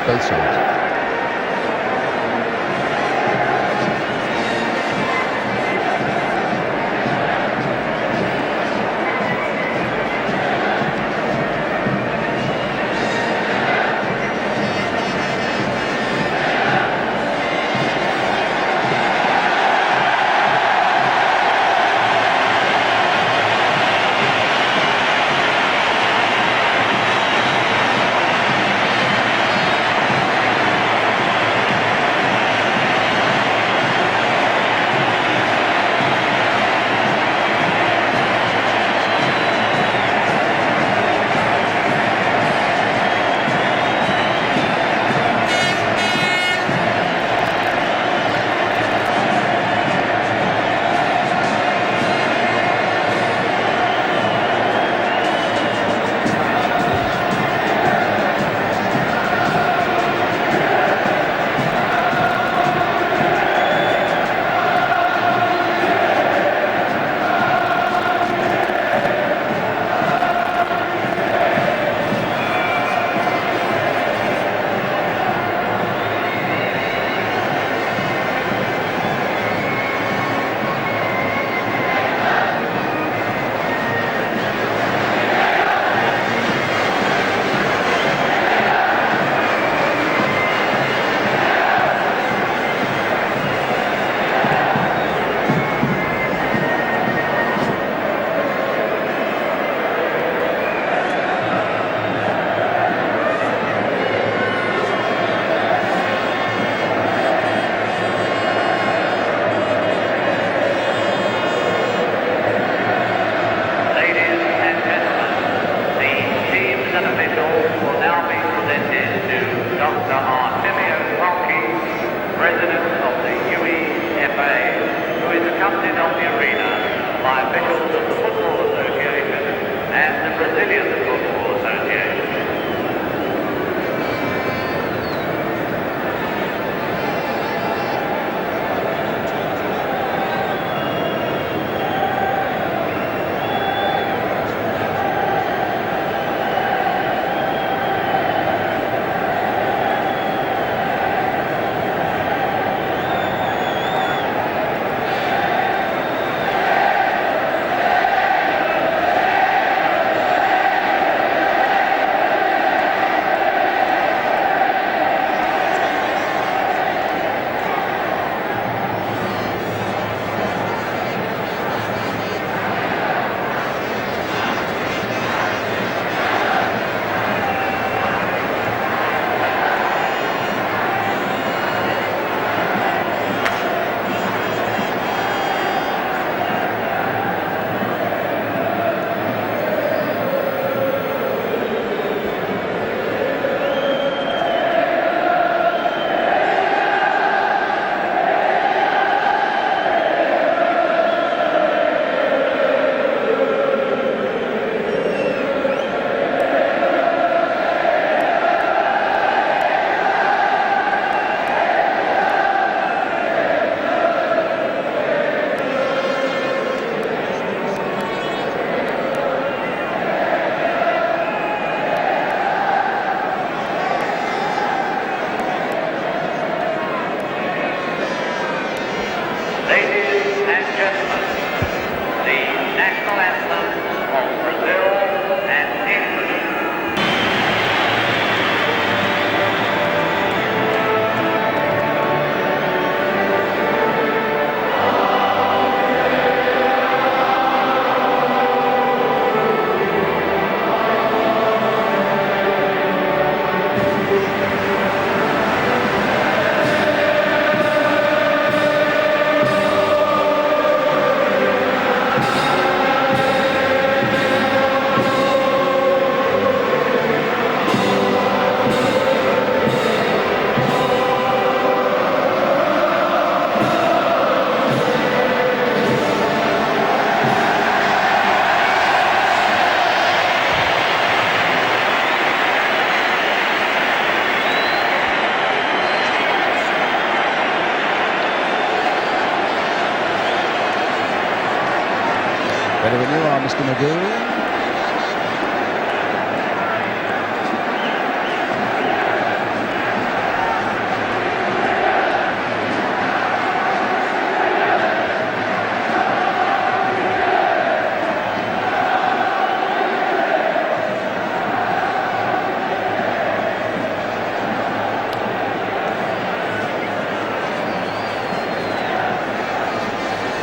both sides. Ready when you are, Mr. Magoo.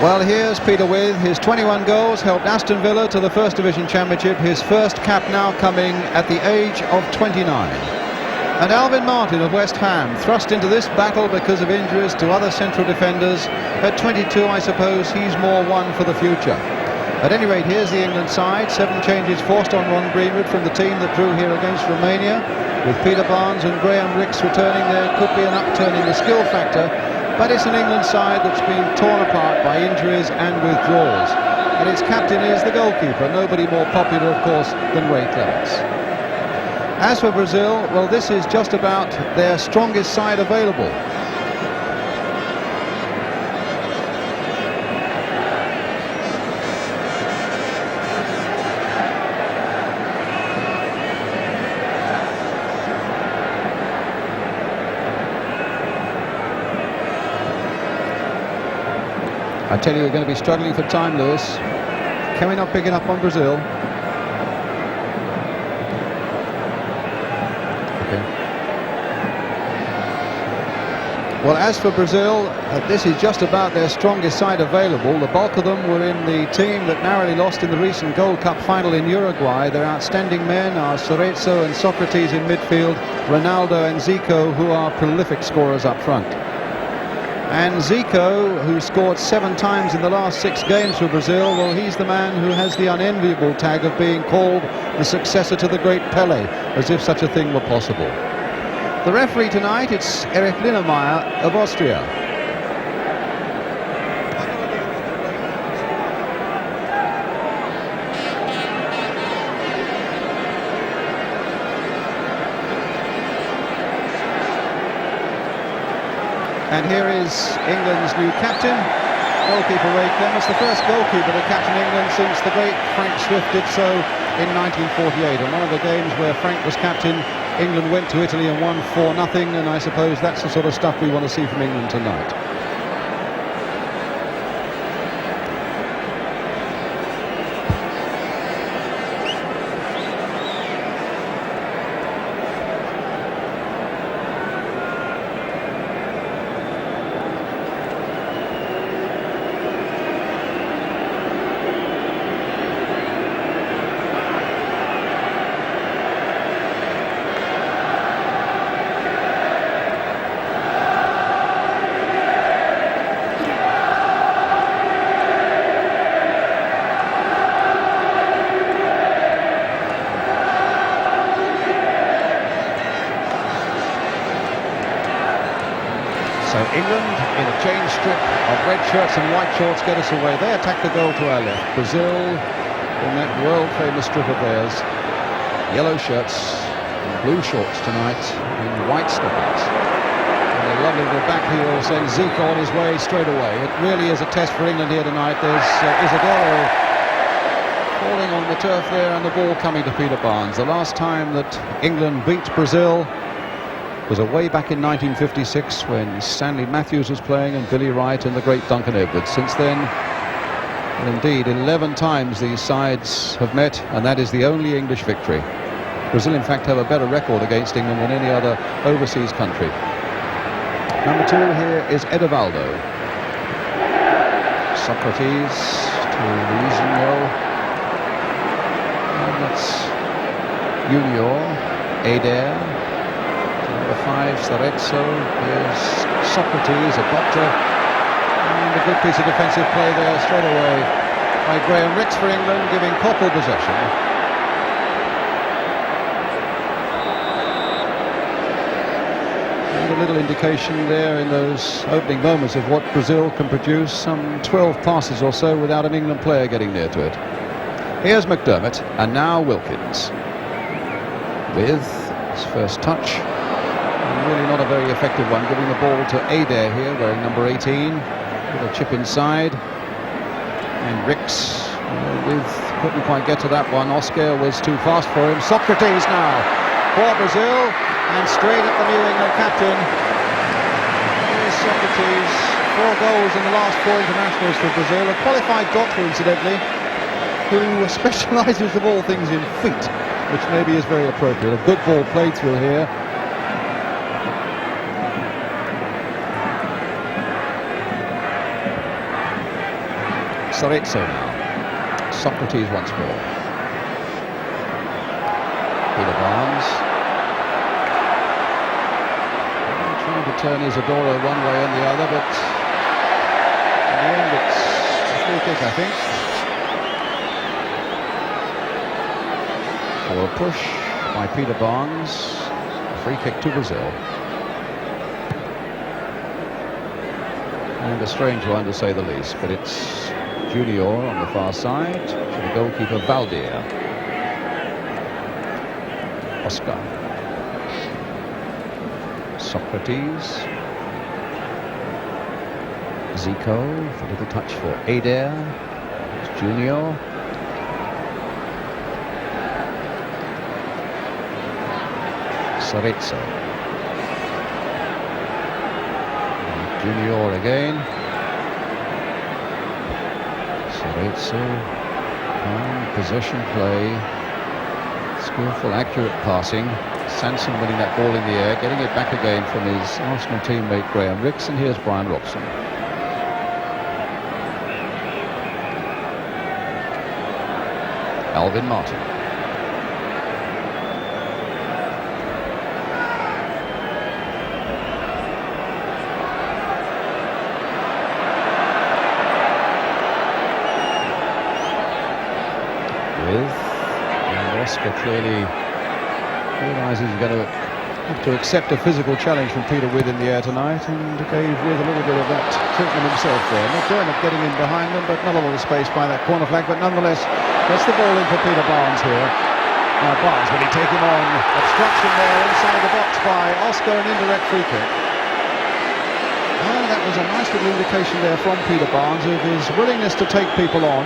Well, here's Peter Withe. His 21 goals helped Aston Villa to the First Division Championship. His first cap now coming at the age of 29. And Alvin Martin of West Ham, thrust into this battle because of injuries to other central defenders. At 22, I suppose he's more one for the future. At any rate, here's the England side. 7 changes forced on Ron Greenwood from the team that drew here against Romania. With Peter Barnes and Graham Rix returning, there could be an upturn in the skill factor. But it's an England side that's been torn apart by injuries and withdrawals. And its captain is the goalkeeper, nobody more popular, of course, than Ray Clements. As for Brazil, well, this is just about their strongest side available. I tell you, we're going to be struggling for time, Lewis. Can we not pick it up on Brazil? Okay. Well, as for Brazil, this is just about their strongest side available. The bulk of them were in the team that narrowly lost in the recent Gold Cup final in Uruguay. Their outstanding men are Socrates and Socrates in midfield, Ronaldo and Zico, who are prolific scorers up front. And Zico, who scored 7 times in the last 6 games for Brazil, well, he's the man who has the unenviable tag of being called the successor to the great Pele, as if such a thing were possible. The referee tonight, it's Erich Linnemeyer of Austria. And here is England's new captain, goalkeeper Ray Clements, the first goalkeeper to captain England since the great Frank Swift did so in 1948. And one of the games where Frank was captain, England went to Italy and won 4-0, and I suppose that's the sort of stuff we want to see from England tonight. So England, in a change strip of red shirts and white shorts, get us away. They attack the goal to our left. Brazil, in that world-famous strip of theirs, yellow shirts, and blue shorts tonight, in white stockings. And a lovely little back heel saying Zico on his way straight away. It really is a test for England here tonight. There's Isidoro falling on the turf there, and the ball coming to Peter Barnes. The last time that England beat Brazil was away back in 1956 when Stanley Matthews was playing and Billy Wright and the great Duncan Edwards. Since then, well, indeed, 11 times these sides have met, and that is the only English victory. Brazil, in fact, have a better record against England than any other overseas country. Number 2 here is Edivaldo. Socrates to Luizinho. And that's Junior, Adair. Number 5, Starezzo. Here's Socrates, a doctor. And a good piece of defensive play there straight away by Graham Rix for England, giving Coppell possession. And a little indication there in those opening moments of what Brazil can produce. Some 12 passes or so without an England player getting near to it. Here's McDermott, and now Wilkins. With his first touch. Really not a very effective one, giving the ball to Adair here, wearing number 18. Little chip inside. And Rix couldn't quite get to that one. Oscar was too fast for him. Socrates now for Brazil, and straight at the New England captain. Here's Socrates. 4 goals in the last 4 internationals for Brazil. A qualified doctor, incidentally, who specialises of all things in feet, which maybe is very appropriate. A good ball played through here. Sorezzo now. Socrates once more. Peter Barnes. Trying to turn Isidoro one way and the other, but in the end it's a free kick, I think. For a push by Peter Barnes. A free kick to Brazil. And a strange one to say the least, but it's Junior on the far side to the goalkeeper Valdir. Oscar. Socrates. Zico, a little touch for Adair. It's Junior. Sorezzo. Junior again. Sorezzo. Calm possession play. Skillful, accurate passing. Sanson winning that ball in the air, getting it back again from his Arsenal teammate Graham Rix, and here's Brian Robson. Alvin Martin. Withe. And Oscar clearly realises he's going to have to accept a physical challenge from Peter Withe in the air tonight, and gave Withe a little bit of that treatment himself there. McDermott getting in behind them, but not a lot of space by that corner flag, but nonetheless gets the ball in for Peter Barnes here. Now Barnes, will he take him on? Obstruction there inside the box by Oscar, an indirect free kick. Oh, that was a nice little indication there from Peter Barnes of his willingness to take people on.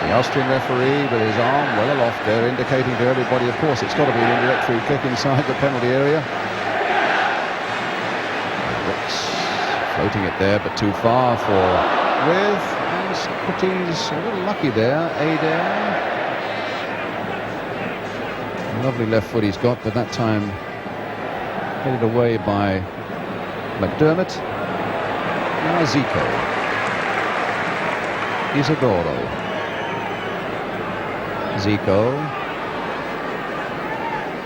The Austrian referee with his arm well aloft there, indicating to everybody, of course, it's got to be an indirect free kick inside the penalty area. Rix floating it there, but too far for Withe. And Socrates a little lucky there. Adair. Lovely left foot he's got, but that time headed away by McDermott. Now Zico. Isidoro. Zico,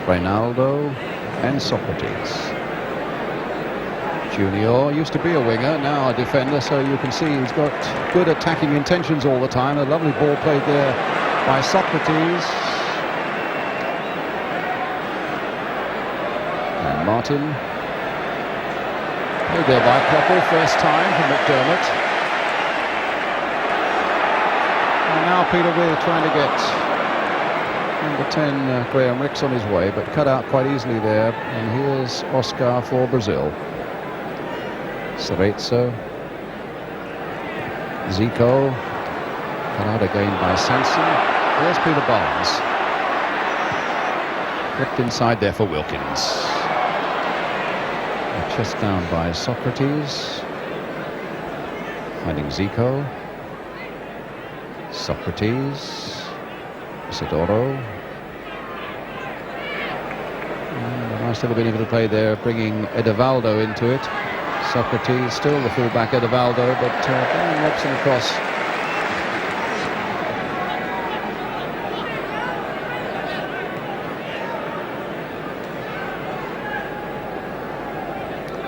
Reinaldo, and Socrates. Junior used to be a winger, now a defender, so you can see he's got good attacking intentions all the time. A lovely ball played there by Socrates. And Martin. Played there by Koppel, first time for McDermott. And now Peter Withe trying to get number 10, Graham Rix on his way, but cut out quite easily there. And here's Oscar for Brazil. Sorezzo. Zico. Cut out again by Sanson. Here's Peter Barnes. Flipped inside there for Wilkins. A chest down by Socrates. Finding Zico. Socrates. Isidoro. A nice little bit of a play there, bringing Edevaldo into it. Socrates, still the fullback Edevaldo, but Brian Robson across.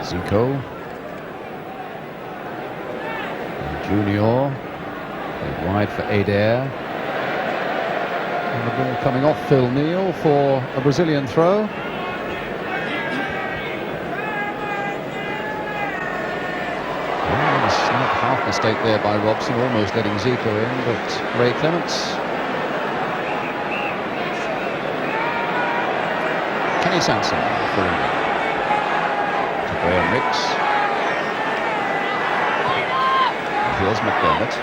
Zico. Junior. Wide for Adair. And the ball coming off Phil Neal for a Brazilian throw. A slight half mistake there by Robson, almost letting Zico in, but Ray Clements. Kenny Sanson for him. To Graham Rix. Here's McDermott.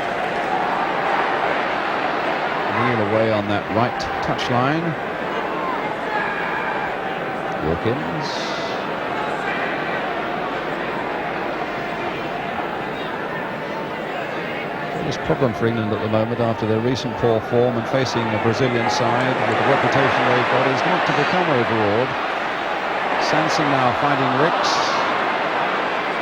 Neal away on that right touchline. Wilkins. Biggest problem for England at the moment after their recent poor form and facing a Brazilian side with the reputation they've got is not to become overawed. Sanson now finding Ricks.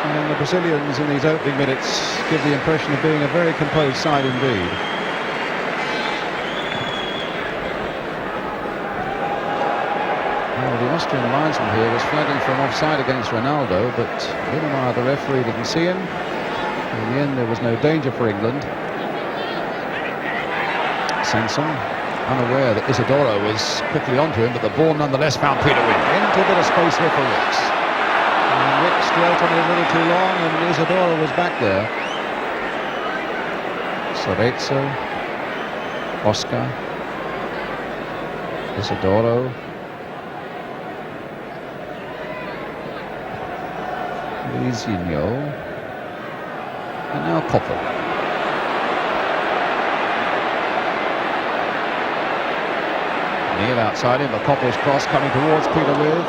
And the Brazilians in these opening minutes give the impression of being a very composed side indeed. Well, the Austrian linesman here was flagging for an offside against Ronaldo, but Linnemar, the referee, didn't see him. In the end, there was no danger for England. Sanson, unaware that Isidoro was quickly onto him, but the ball nonetheless found Peter Withe. Into a bit of space here for Ricks. And Ricks dwelt on it a little too long, and Isidoro was back there. Sorezzo, Oscar, Isidoro. Luizinho, and now Koppel. Neil outside him, but Koppel's cross coming towards Peter Withe,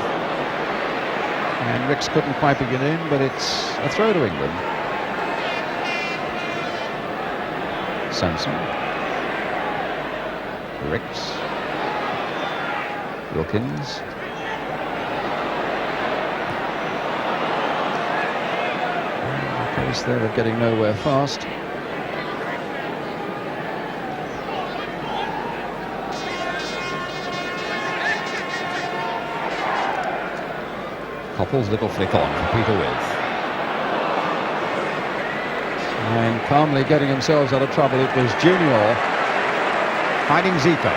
and Ricks couldn't quite get in, but it's a throw to England. Sanson, Ricks, Wilkins. There of getting nowhere fast. Koppel's little flick on for Peter Withe. And calmly getting themselves out of trouble, it was Junior finding Zico.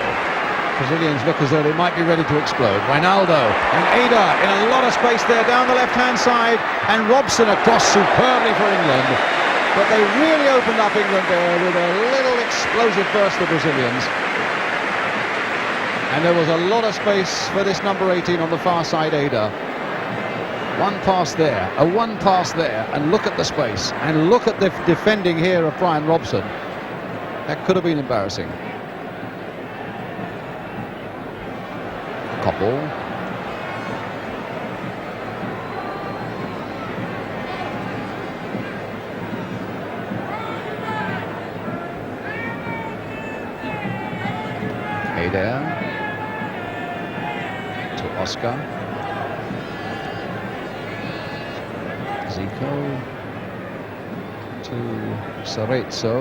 Brazilians look as though they might be ready to explode. Ronaldo and Ada in a lot of space there down the left-hand side, and Robson across superbly for England. But they really opened up England there with a little explosive burst, the Brazilians. And there was a lot of space for this number 18 on the far side, Ada. One pass there, one pass there, and look at the space. And look at the defending here of Brian Robson. That could have been embarrassing. Koppel. Adair to Oscar. Zico to Sorezzo.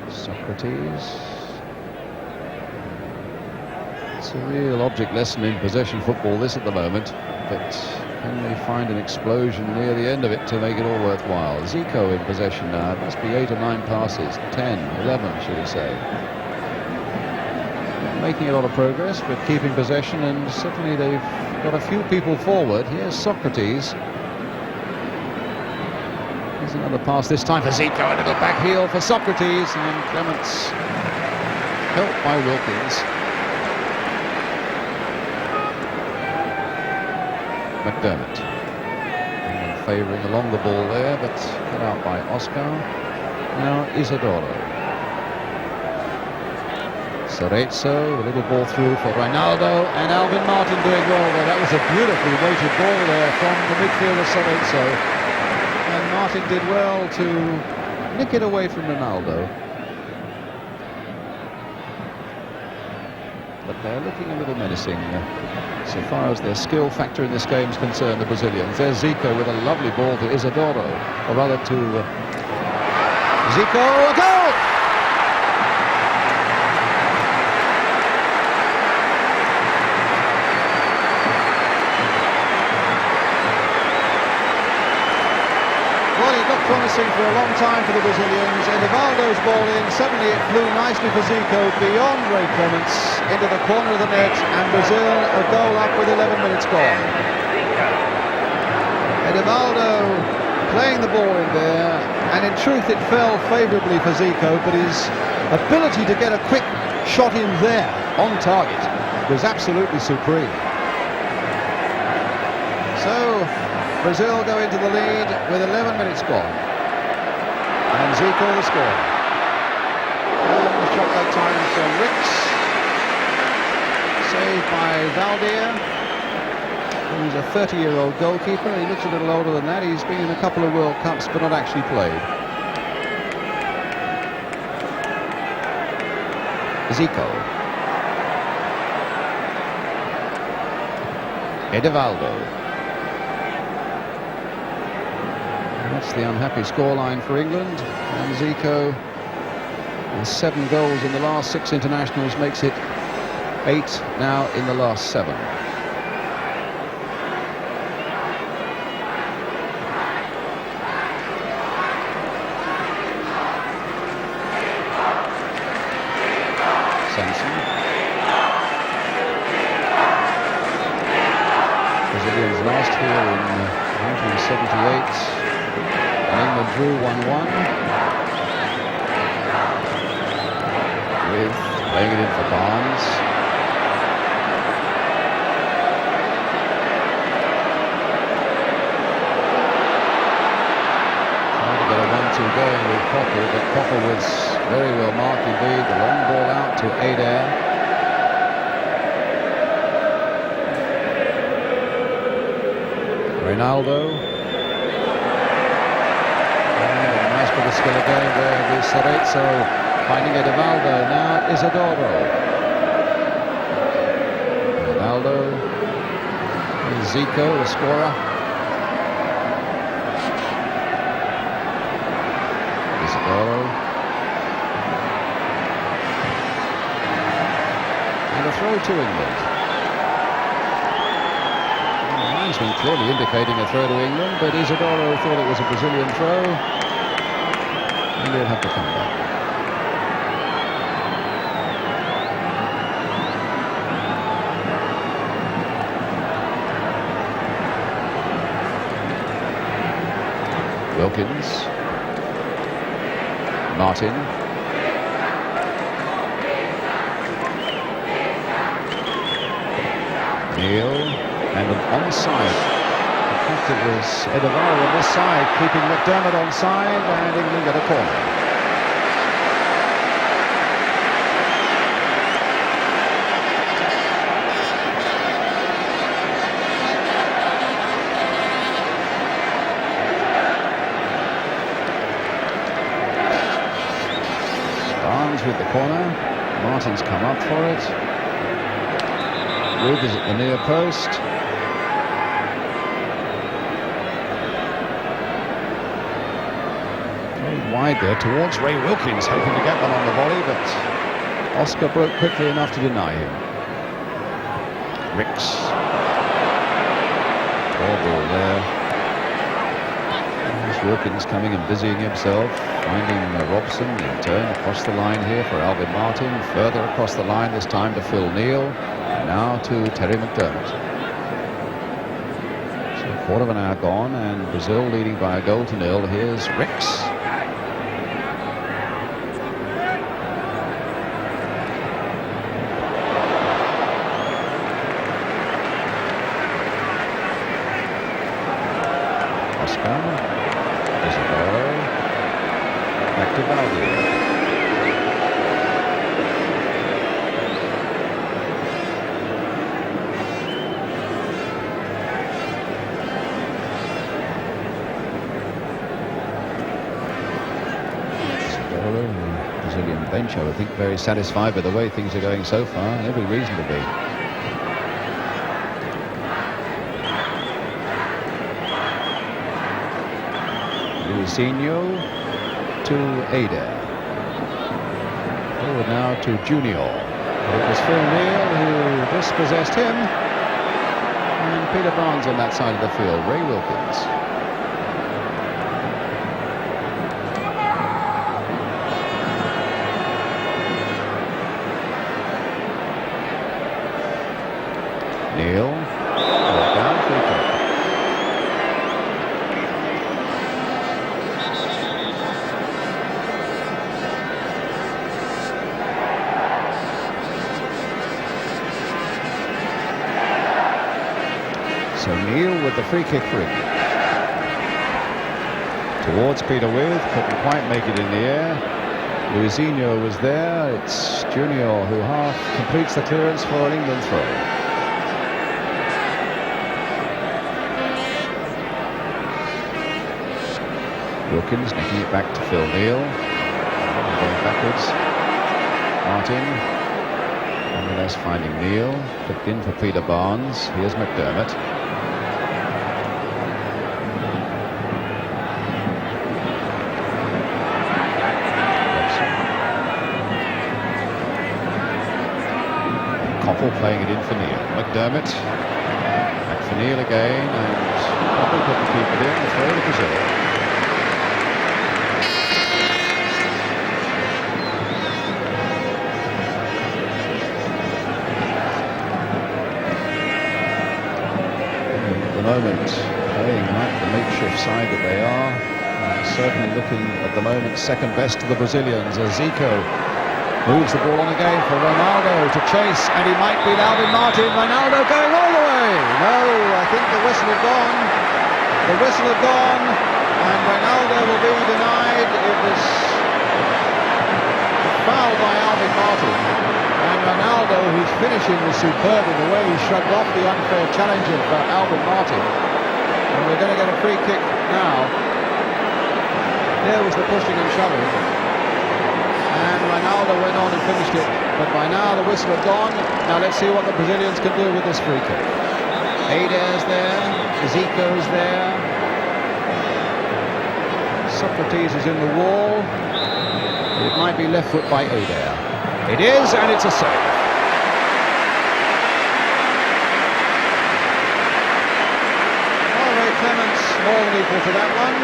Socrates. It's a real object lesson in possession football, this at the moment, but can they find an explosion near the end of it to make it all worthwhile? Zico in possession now. It must be 8 or 9 passes, 10, 11 should we say. Making a lot of progress, but keeping possession, and certainly they've got a few people forward. Here's Socrates. Here's another pass, this time for Zico, a little back heel for Socrates, and Clements helped by Wilkins. McDermott favouring along the ball there, but cut out by Oscar. Now Isidoro. Sorezzo, a little ball through for Ronaldo, and Alvin Martin doing well there. That was a beautifully weighted ball there from the midfield of Sorezzo, and Martin did well to nick it away from Ronaldo. But they're looking a little menacing so far as their skill factor in this game is concerned, the Brazilians. There's Zico with a lovely ball to Isidoro, or rather to Zico, a goal! Promising for a long time for the Brazilians. Edivaldo's ball in, suddenly it flew nicely for Zico beyond Ray Clements into the corner of the net, and Brazil a goal up with 11 minutes gone. Edivaldo playing the ball in there, and in truth it fell favourably for Zico, but his ability to get a quick shot in there on target was absolutely supreme. So Brazil go into the lead with 11 minutes gone. And Zico the score. And the shot that time from Ricks. Saved by Valdir. He's a 30-year-old goalkeeper. He looks a little older than that. He's been in a couple of World Cups, but not actually played. Zico. Edivaldo. That's the unhappy scoreline for England. And Zico, with 7 goals in the last 6 internationals, makes it 8 now in the last 7. Brazilians last here in 1978, and England drew 1-1. Withe playing it in for Barnes. Trying to get a 1-2 going with Cocker, but Cocker was very well marked indeed. The long ball out to Adair. Ronaldo. And nice bit of skill again there with Cerezo, finding Edivaldo. Now Isidoro. Ronaldo. Zico, the scorer. Isidoro. And a throw to England. Clearly indicating a throw to England, but Isidoro thought it was a Brazilian throw, and they'll have to come back. Wilkins, Martin, Neil. And an onside. In fact, it was Edivaldo on this side, keeping McDermott onside, and England get a corner. Barnes with the corner. Martin's come up for it. Withe is at the near post. Wide there towards Ray Wilkins, hoping to get one on the volley, but Oscar broke quickly enough to deny him. Ricks. Poor ball there. There's Wilkins coming and busying himself, finding Robson in turn across the line here for Alvin Martin. Further across the line, this time to Phil Neal. And now to Terry McDermott. So a quarter of an hour gone, and Brazil leading by 1-0. Here's Ricks. Bench, I would think, very satisfied with the way things are going so far. Every reason to be. Luisinho to Adair. Forward now to Junior. It was Phil Neal who dispossessed him. And Peter Barnes on that side of the field. Ray Wilkins. Neal, down, free kick. So Neal with the free kick for him. Towards Peter Withe, couldn't quite make it in the air. Luisinho was there. It's Junior who half completes the clearance for an England throw. Wilkins nicking it back to Phil Neal. Going backwards. Martin. Nonetheless finding Neal. Flipped in for Peter Barnes. Here's McDermott. playing it in for Neil. McDermott. Back for Neil again, and Apple put the keeper in. The throw to Brazil. At the moment, playing like the makeshift side that they are, certainly looking at the moment second best to the Brazilians as Zico moves the ball on again for Ronaldo to chase, and he might beat Alvin Martin. Ronaldo going all the way. No, I think the whistle had gone. The whistle had gone, and Ronaldo will be denied. It was fouled by Alvin Martin. And Ronaldo, whose finishing was superb in the way he shrugged off the unfair challenge of Alvin Martin. And we're going to get a free kick now. There was the pushing and shoving. And Ronaldo went on and finished it. But by now the whistle had gone. Now let's see what the Brazilians can do with this free kick. Adair's there. Zico's there. Socrates is in the wall. It might be left foot by Adair. It is, and it's a save. Well, Ray Clements more than equal to that one.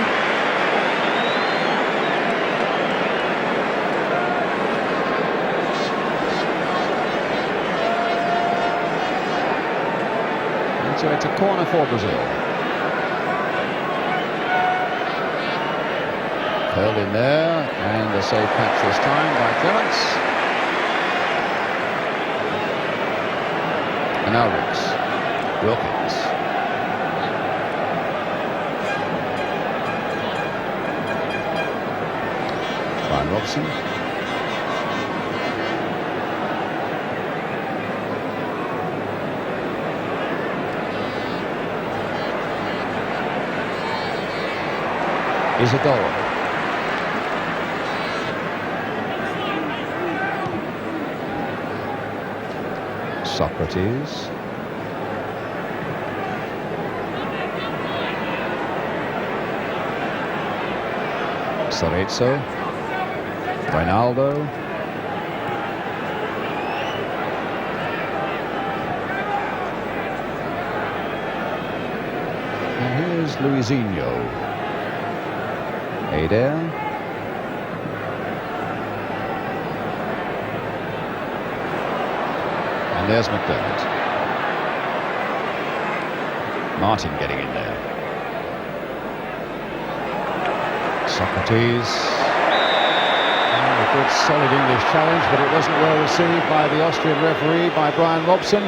And so it's a corner for Brazil. Hurled in there, and a safe catch this time by Clements. And now Wilkins. Brian Robson. Isidoro. Socrates. Sorezzo. Ronaldo. And here's Luizinho. Adair. And there's McDermott. Martin getting in there. Socrates. A good solid English challenge, but it wasn't well received by the Austrian referee, by Brian Robson.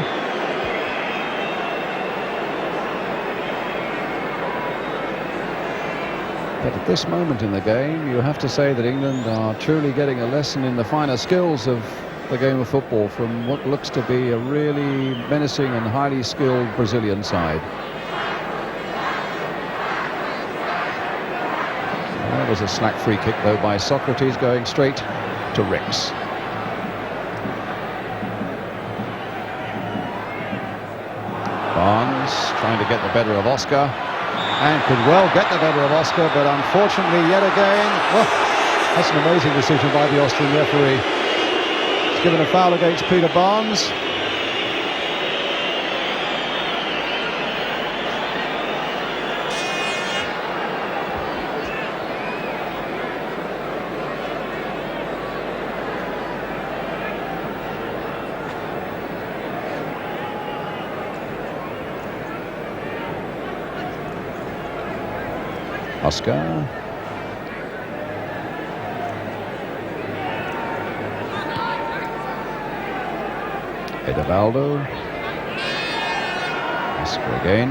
But at this moment in the game, you have to say that England are truly getting a lesson in the finer skills of the game of football from what looks to be a really menacing and highly skilled Brazilian side. That was a slack free kick though by Socrates, going straight to Rex. Barnes trying to get the better of Oscar, and could well get the better of Oscar, but unfortunately yet again, well, that's an amazing decision by the Austrian referee. He's given a foul against Peter Barnes. Oscar. Edevaldo. Oscar again.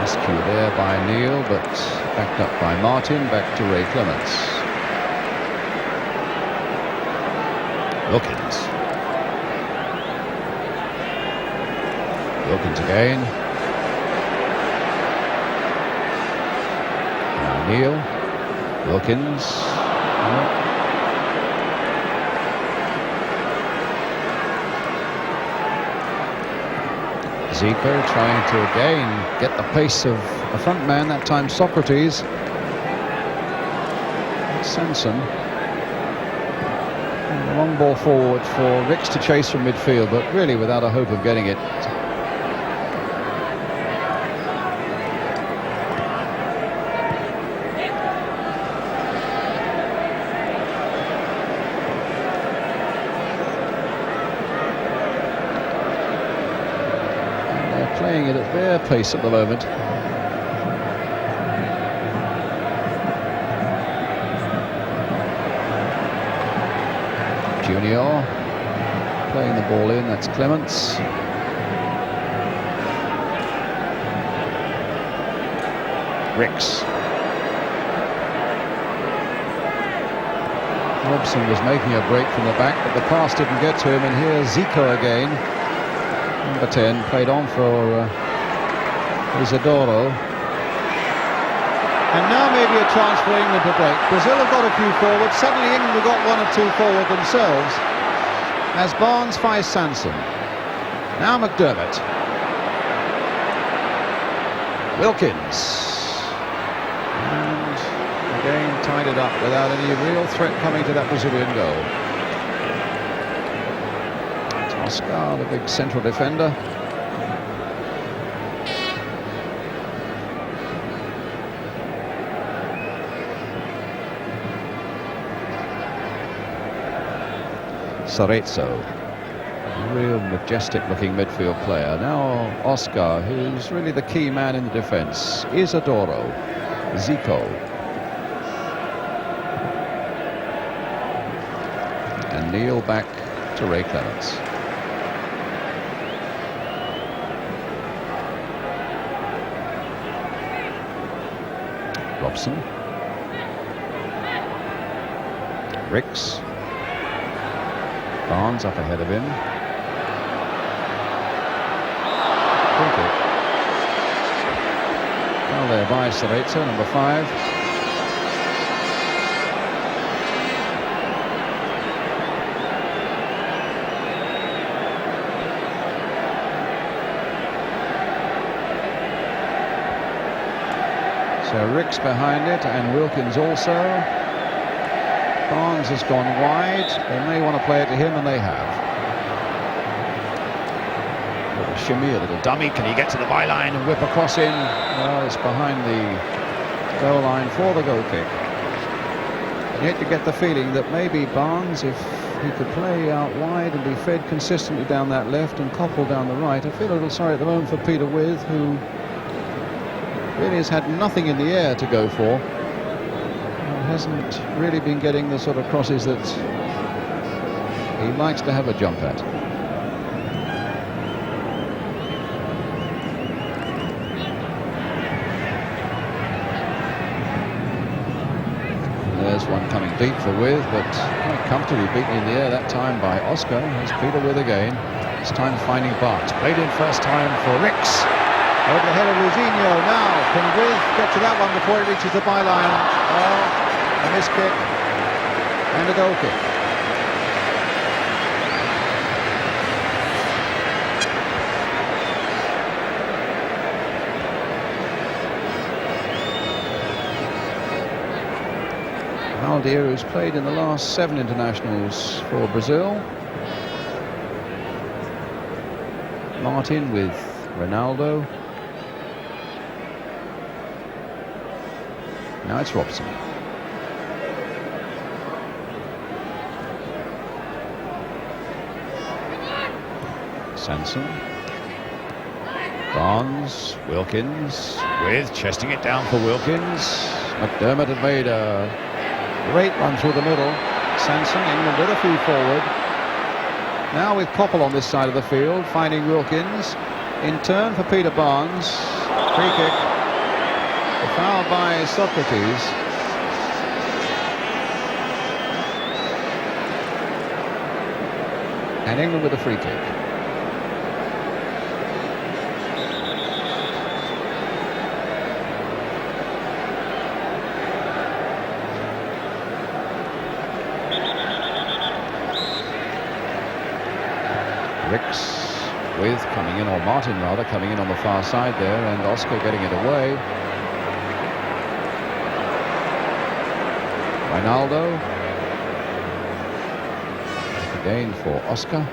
Rescue there by Neil, but backed up by Martin, back to Ray Clements. Wilkins. Wilkins again. Now Neil. Wilkins. Zico trying to again get the pace of The front man, that time Socrates. Sanson. And a long ball forward for Ricks to chase from midfield, but really without a hope of getting it. Playing it at their pace at the moment. Junior playing the ball in, that's Clements. Ricks. Robson was making a break from the back, but the pass didn't get to him, and here's Zico again. Number 10 played on for Isidoro. And now maybe a chance for England to break. Brazil have got a few forward. Suddenly England have got one or two forward themselves. As Barnes fights Sanson. Now McDermott. Wilkins. And again tied it up without any real threat coming to that Brazilian goal. Oscar, the big central defender. Socrates, a real majestic looking midfield player. Now Oscar, who's really the key man in the defence. Isidoro, Zico. And Neil back to Ray Clements. Robson. Ricks. Barnes up ahead of him. Well, there by Socrates, number 5. So Ricks behind it, and Wilkins also. Barnes has gone wide. They may want to play it to him, and they have. A little shimmy, a little dummy. Can he get to the byline and whip across in? Well, it's behind the goal line for the goal kick. And yet you get the feeling that maybe Barnes, if he could play out wide and be fed consistently down that left and Koppel down the right. I feel a little sorry at the moment for Peter Withe, who really has had nothing in the air to go for. Hasn't really been getting the sort of crosses that he likes to have a jump at. And there's one coming deep for Withe, but quite comfortably beaten in the air that time by Oscar. Here's Peter Withe again. This time finding Barnes. Played in first time for Ricks. Over the head of Luzinho now. Can Withe get to that one before he reaches the byline? Well, a miss kick and a goal kick. Aldir, who's played in the last 7 internationals for Brazil. Martin with Ronaldo. Now it's Robson. Sanson. Barnes. Wilkins. Withe chesting it down for Wilkins. McDermott had made a great run through the middle. Sanson, England with a few forward. Now with Koppel on this side of the field, finding Wilkins. In turn for Peter Barnes. Free kick. The foul by Socrates. And England with a free kick. Ricks with coming in, or Martin rather, coming in on the far side there, and Oscar getting it away. Ronaldo. Again for Oscar.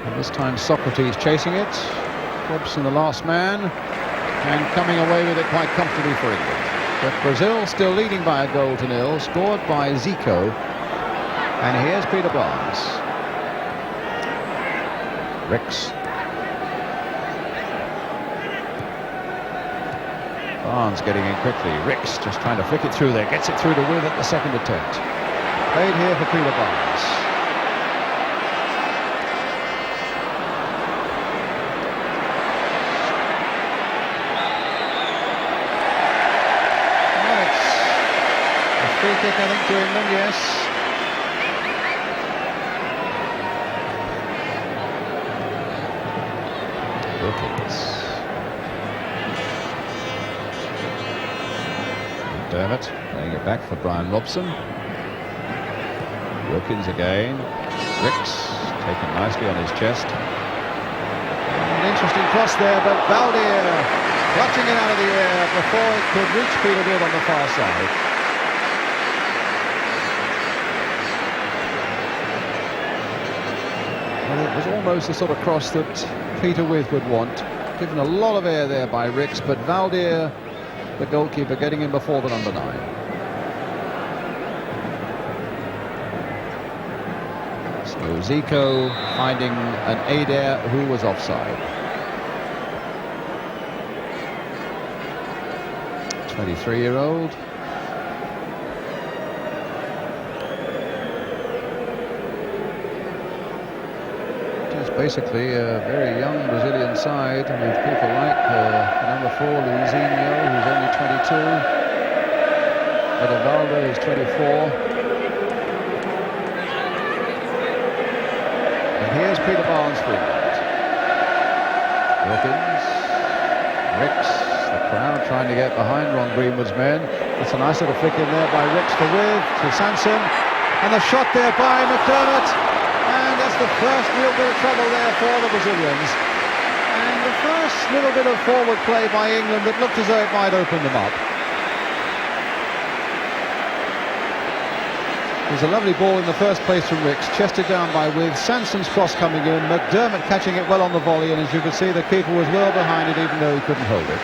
And this time Socrates chasing it. Robson the last man. And coming away with it quite comfortably for England. But Brazil still leading by a goal to nil. Scored by Zico. And here's Peter Barnes. Ricks. Barnes getting in quickly. Ricks just trying to flick it through there. Gets it through to Withe at the second attempt. Played here for Peter Barnes. Well, it's a free kick, I think, to England, yes. Wilkins. Dermot laying it back for Brian Robson. Wilkins again. Ricks taken nicely on his chest. An interesting cross there, but Valdir clutching it out of the air before it could reach Peter Withe on the far side. Well, it was almost the sort of cross that Peter Withe would want. Given a lot of air there by Ricks, but Valdir, the goalkeeper, getting in before the number 9. So Zico finding an Adair who was offside. 23-year-old. Basically a very young Brazilian side with people like number 4 Luizinho, who's only 22, Edevaldo, who's 24, and here's Peter Barnes for England. Wilkins, Ricks, the crowd trying to get behind Ron Greenwood's men. It's a nice little flick in there by Ricks to Withe, to Sanson, and the shot there by McDermott. And that's the first real bit of trouble there for the Brazilians. And the first little bit of forward play by England that looked as though it might open them up. There's a lovely ball in the first place from Ricks, chested down by Withe. Sanson's cross coming in, McDermott catching it well on the volley, and as you can see, the keeper was well behind it even though he couldn't hold it.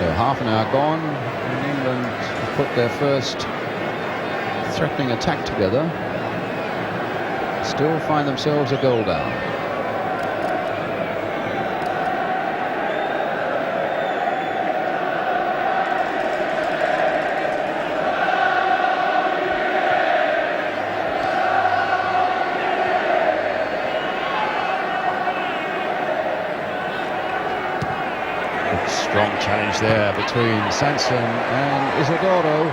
So half an hour gone, and England have put their first threatening attack together. Still find themselves a goal down. Strong challenge there between Sanson and Isidoro.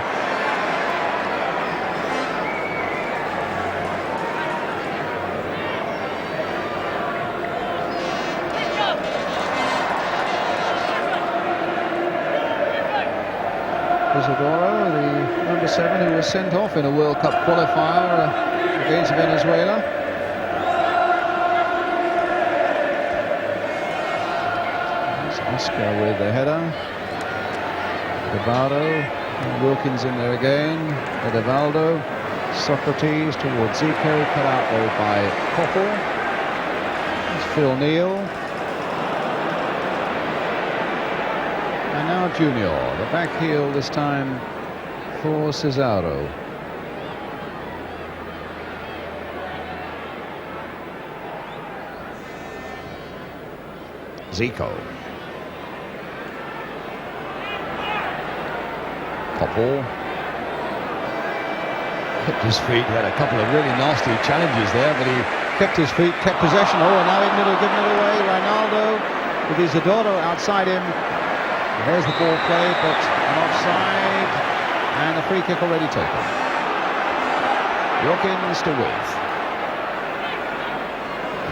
Isidoro, the number 7 who was sent off in a World Cup qualifier against Venezuela. Oscar with the header. Edevaldo, Wilkins in there again. Edevaldo, Socrates towards Zico, cut out though by Koppel. There's Phil Neal. And now Junior, the back heel this time for Cesaro. Zico. Koppel kept his feet. He had a couple of really nasty challenges there, but he kept his feet, kept possession. Oh, and now England have given it away. Ronaldo with Isidoro outside him. And there's the ball played, but an offside, and a free kick already taken. Wilkins to Withe.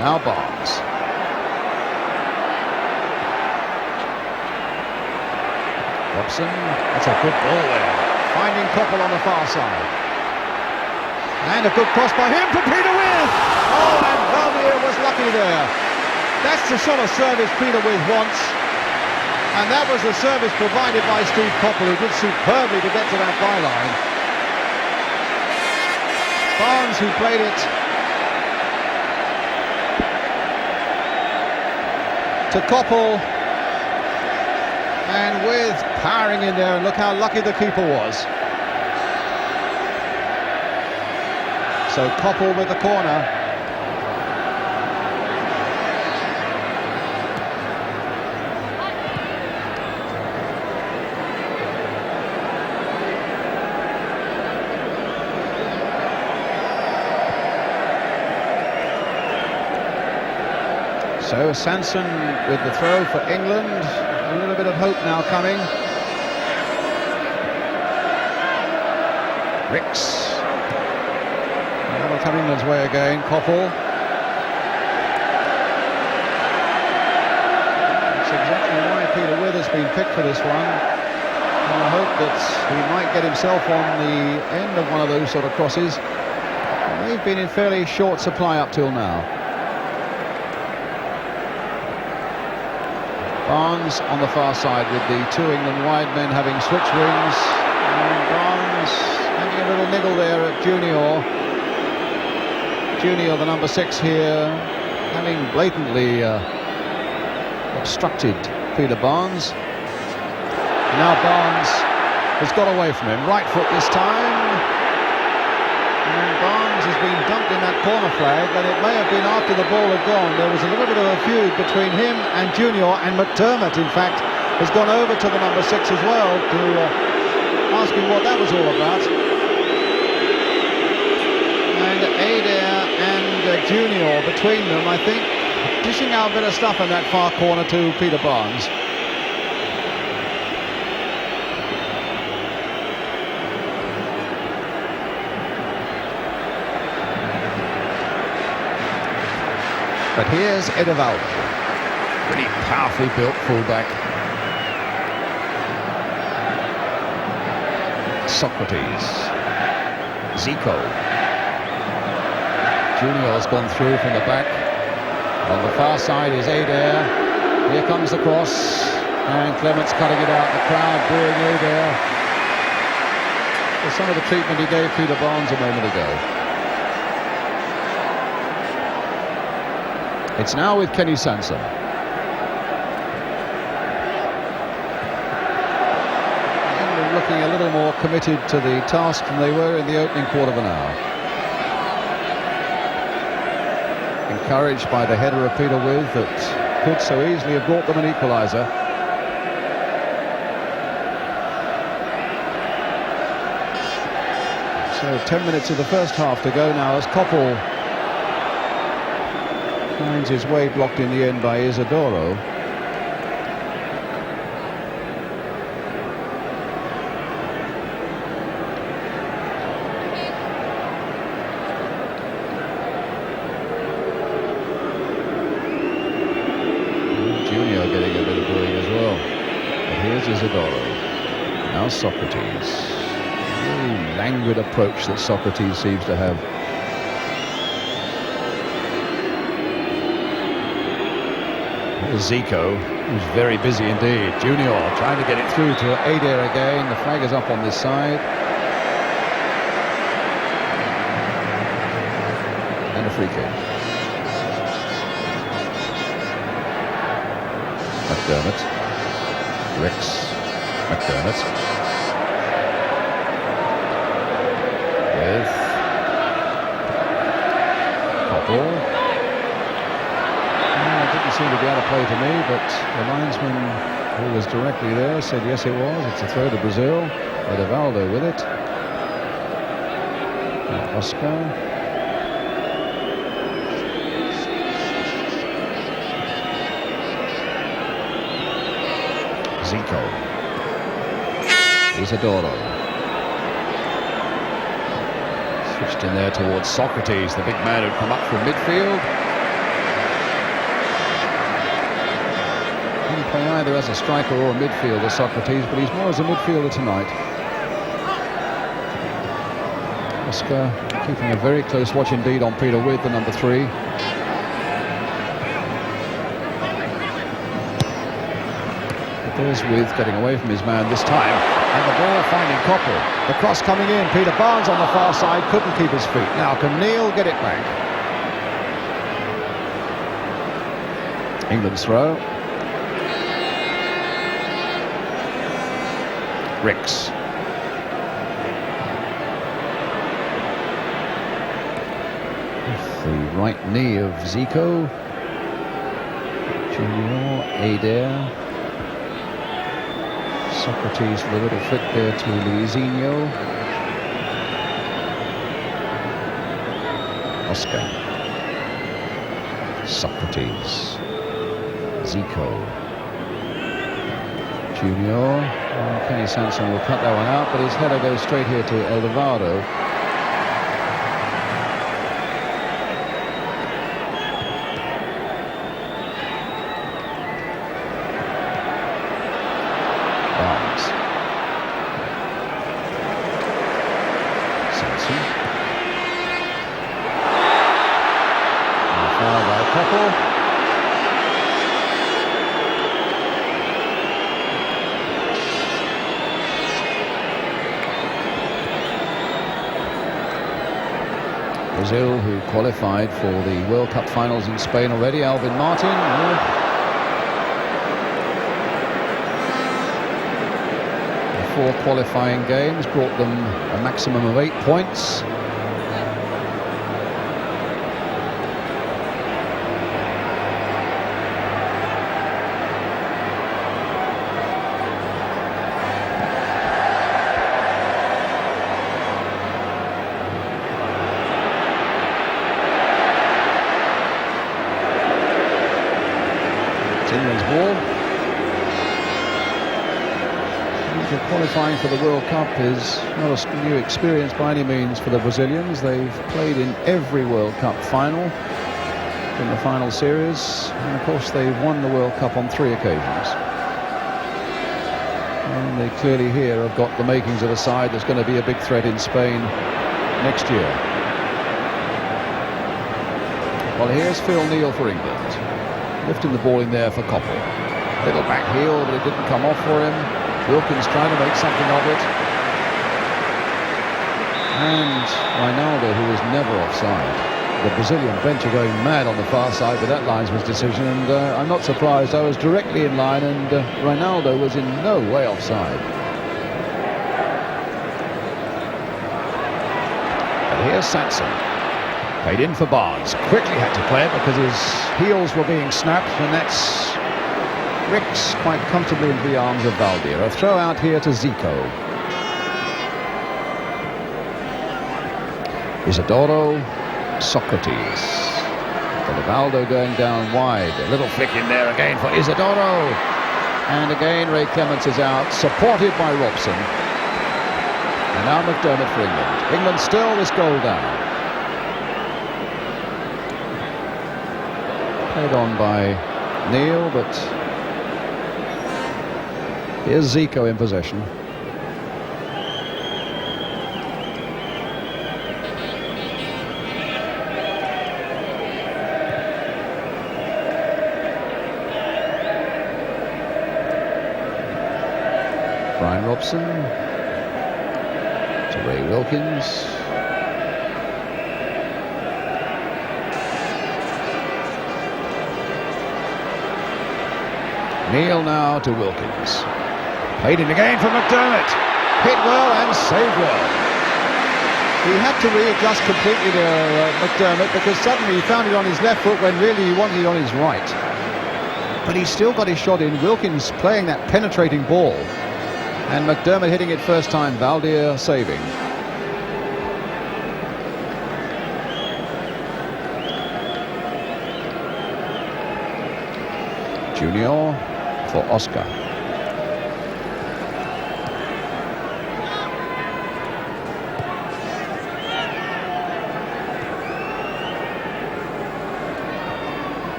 Now Barnes. Robson, that's a good ball there. Finding Koppel on the far side. And a good cross by him for Peter Withe. Oh, and Valdir was lucky there. That's the sort of service Peter Withe wants. And that was the service provided by Steve Coppell, who did superbly to get to that byline. Barnes, who played it to Coppell, and Withe powering in there, and look how lucky the keeper was. So Coppell with the corner. So Sanson with the throw for England. A little bit of hope now coming. Ricks. That'll come England's way again. Coppell. That's exactly why Peter Withe has been picked for this one. And I hope that he might get himself on the end of one of those sort of crosses. And they've been in fairly short supply up till now. Barnes on the far side with the two England wide men having switched wings. And Barnes having a little niggle there at Junior. Junior, the number 6 here, having blatantly obstructed Peter Barnes. And now Barnes has got away from him. Right foot this time. And Barnes has been dumped in that corner flag, and it may have been after the ball had gone. There was a little bit of a feud between him and Junior, and McDermott, in fact, has gone over to the number 6 as well to ask him what that was all about. And Adair and Junior between them, I think, dishing out a bit of stuff in that far corner to Peter Barnes. But here's Alvin, really powerfully built fullback. Socrates, Zico. Junior's gone through from the back. On the far side is Adair. Here comes the cross, and Clement's cutting it out. The crowd booing Adair for some of the treatment he gave Peter Barnes a moment ago. It's now with Kenny Sanson. England looking a little more committed to the task than they were in the opening quarter of an hour. Encouraged by the header of Peter Withe that could so easily have brought them an equaliser. So 10 minutes of the first half to go now as Coppell finds his way blocked in the end by Isidoro. Junior getting a bit of booing as well. But here's Isidoro. Now Socrates. Very languid approach that Socrates seems to have. Zico, who's very busy indeed. Junior trying to get it through to Adair again. The flag is up on this side. And a free kick. McDermott. Ricks. McDermott. With Coppell. Didn't seem to be able to play to me, but the linesman who was directly there said yes it was. It's a throw to Brazil. Edevaldo with it. And Oscar. Zico. Isidoro. Switched in there towards Socrates, the big man who'd come up from midfield. Play either as a striker or a midfielder, Socrates, but he's more as a midfielder tonight. Oscar keeping a very close watch indeed on Peter Withe, the number 3. There's Withe getting away from his man this time, and the ball finding Koppel. The cross coming in. Peter Barnes on the far side couldn't keep his feet. Now can Neil get it back? England's throw. Ricks. With the right knee of Zico. Junior, Adair. Socrates with a little flick there to Luizinho. Oscar. Socrates. Zico. Junior. Kenny Sanson will cut that one out, but his header goes straight here to Eldovado. Brazil, who qualified for the World Cup finals in Spain already. Alvin Martin. The 4 qualifying games brought them a maximum of 8 points. England's ball. Qualifying for the World Cup is not a new experience by any means for the Brazilians. They've played in every World Cup final in the final series, and of course they've won the World Cup on 3 occasions. And they clearly here have got the makings of a side that's going to be a big threat in Spain next year. Well, here's Phil Neal for England. Lifting the ball in there for Koppel. Little back heel, but it didn't come off for him. Wilkins trying to make something of it. And Ronaldo, who was never offside. The Brazilian bench are going mad on the far side with that linesman's decision, and I'm not surprised. I was directly in line, and Ronaldo was in no way offside. But here's Sanson. Played in for Barnes. Quickly had to play it because his heels were being snapped, and that's Ricks quite comfortably into the arms of Valdir. A throw out here to Zico. Isidoro, Socrates. Rivaldo going down wide. A little flick in there again for Isidoro. And again Ray Clements is out, supported by Robson. And now McDermott for England. England still this goal down. Played on by Neil, but here's Zico in possession. Brian Robson to Ray Wilkins. Neil now to Wilkins. Played in again for McDermott. Hit well and saved well. He had to readjust completely there, McDermott, because suddenly he found it on his left foot when really he wanted it on his right. But he still got his shot in. Wilkins playing that penetrating ball. And McDermott hitting it first time. Valdir saving. Junior for Oscar.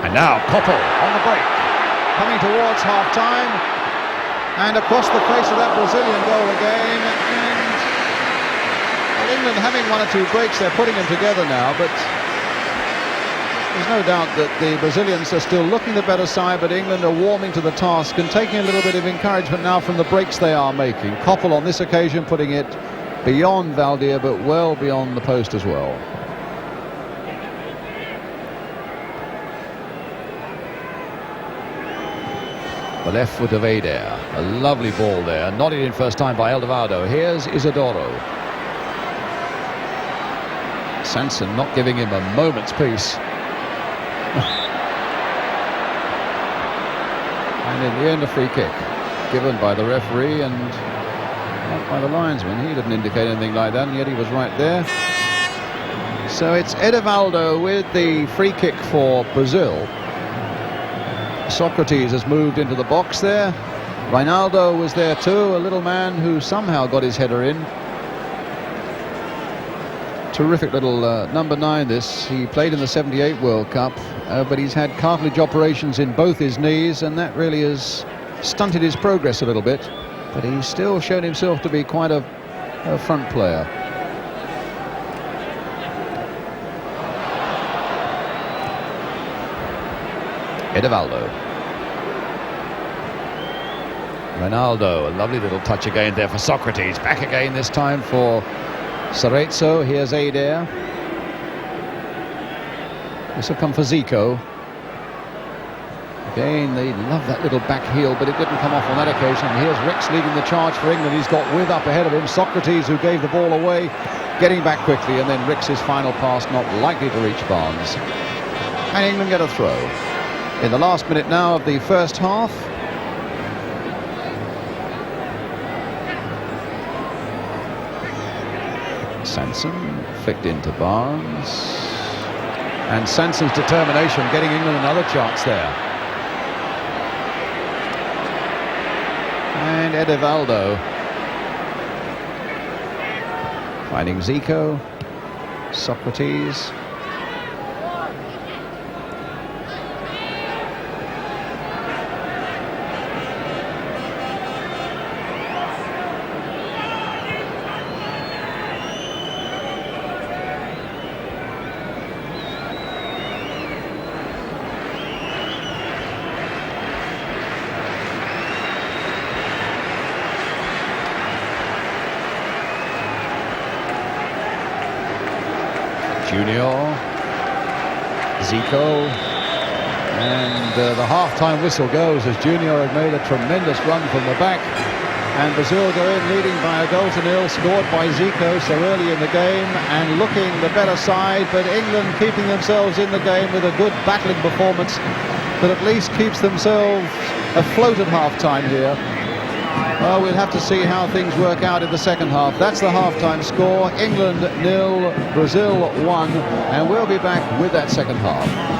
And now Koppel on the break, coming towards half-time, and across the face of that Brazilian goal again. And well, England having 1 or 2 breaks, they're putting them together now, but There's no doubt that the Brazilians are still looking the better side, but England are warming to the task and taking a little bit of encouragement now from the breaks they are making. Koppel on this occasion putting it beyond Valdir, but well beyond the post as well. The left foot of Adair, a lovely ball there, nodded in first time by Eldovado. Here's Isidoro. Sanson not giving him a moment's peace. And in the end, a free kick given by the referee and not by the linesman. He didn't indicate anything like that, and yet he was right there. So it's Edevaldo with the free kick for Brazil. Socrates has moved into the box there. Reinaldo was there too, a little man who somehow got his header in. Terrific little number 9 this. He played in the 78 World Cup, but he's had cartilage operations in both his knees, and that really has stunted his progress a little bit. But he's still shown himself to be quite a front player. Edevaldo. Ronaldo, a lovely little touch again there for Socrates. Back again this time for Cerezo. Here's Adair. This will come for Zico. Again, they love that little back heel, but it didn't come off on that occasion. And here's Rix leading the charge for England. He's got Withe up ahead of him. Socrates, who gave the ball away, getting back quickly, and then Rix's final pass not likely to reach Barnes. And England get a throw. In the last minute now of the first half. Sanson flicked into Barnes. And Sanson's determination getting England another chance there. And Edevaldo finding Zico. Socrates. Junior, Zico, and the half-time whistle goes as Junior had made a tremendous run from the back, and Brazil go in leading by 1-0, scored by Zico so early in the game and looking the better side, but England keeping themselves in the game with a good battling performance that at least keeps themselves afloat at half-time here. Well, we'll have to see how things work out in the second half. That's the half-time score. England 0, Brazil 1, and we'll be back with that second half.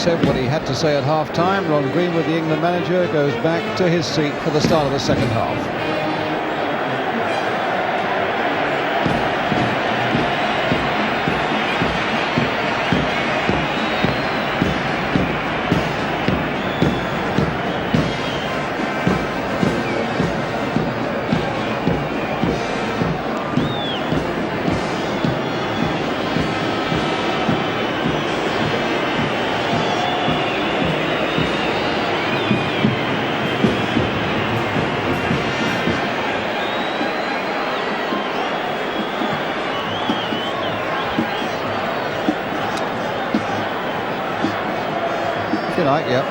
said what he had to say at half-time. Ron Greenwood, the England manager, goes back to his seat for the start of the second half. If you like, yep.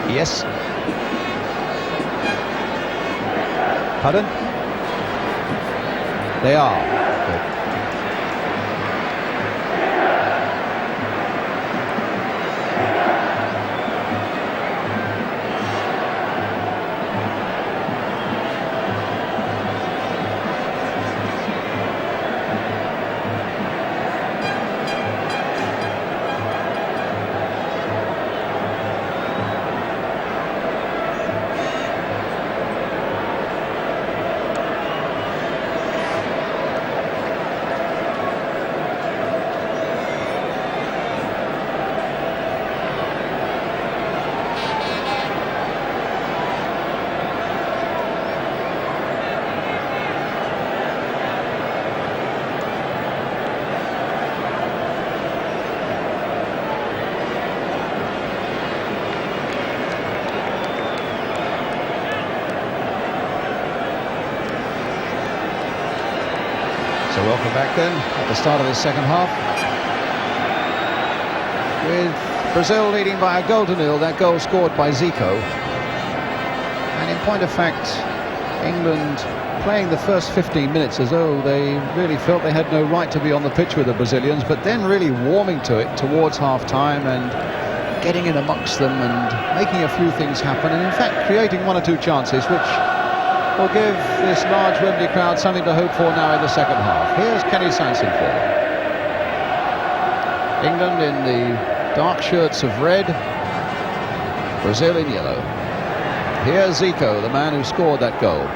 Yes. Pardon? They are. Good. So welcome back then at the start of the second half, with Brazil leading by a goal to nil. That goal scored by Zico. And in point of fact, England playing the first 15 minutes as though they really felt they had no right to be on the pitch with the Brazilians, but then really warming to it towards half-time and getting in amongst them and making a few things happen, and in fact creating one or two chances which will give this large Wembley crowd something to hope for now in the second half. Here's Kenny Sanson for them. England in the dark shirts of red, Brazil in yellow. Here's Zico, the man who scored that goal.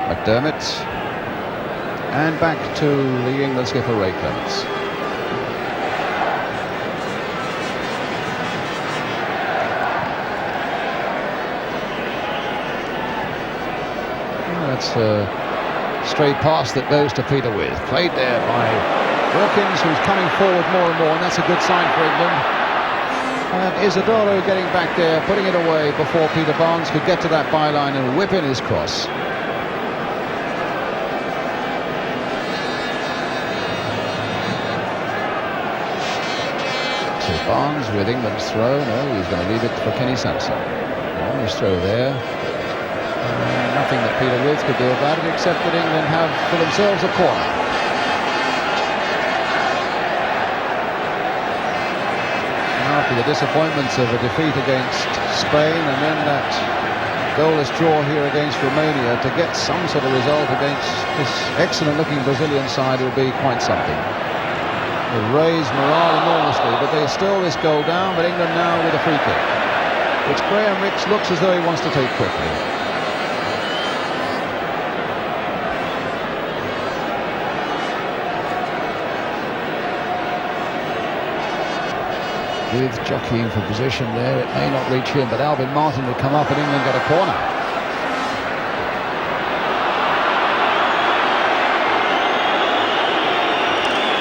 McDermott, and back to the England skipper Ray Clements. That's a stray pass that goes to Peter Withe. Played there by Hawkins, who's coming forward more and more, and that's a good sign for England. And Isidoro getting back there, putting it away before Peter Barnes could get to that byline and whip in his cross. So Barnes with England's throw. No, he's going to leave it for Kenny Sanson. On his throw there. Nothing that Peter Withe could do about it, except that England have for themselves a corner. And after the disappointments of a defeat against Spain and then that goalless draw here against Romania, to get some sort of result against this excellent-looking Brazilian side will be quite something. It raised morale enormously, but there's still this goal down, but England now with a free kick, which Graham Rix looks as though he wants to take quickly. With jockeying for position there, it may not reach him, but Alvin Martin would come up and England get a corner.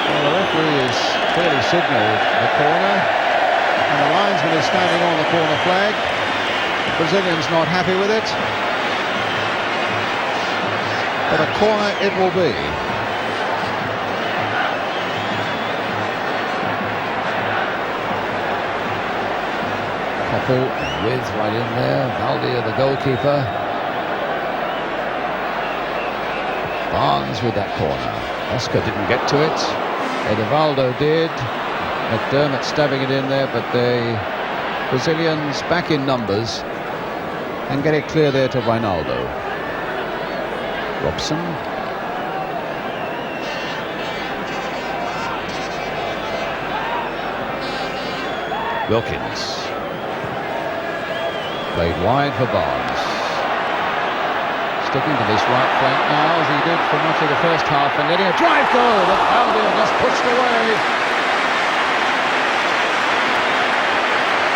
Well, the referee has clearly signalled the corner, and the linesman is standing on the corner flag. The Brazilian's not happy with it, but a corner it will be. Withe right in there, Valdia the goalkeeper. Barnes with that corner. Oscar didn't get to it. Edivaldo did. McDermott stabbing it in there, but the Brazilians back in numbers and get it clear there to Ronaldo. Robson. Wilkins. Played wide for Barnes. Sticking to this right flank now, as he did for much of the first half, and getting a drive goal that Alvin just pushed away.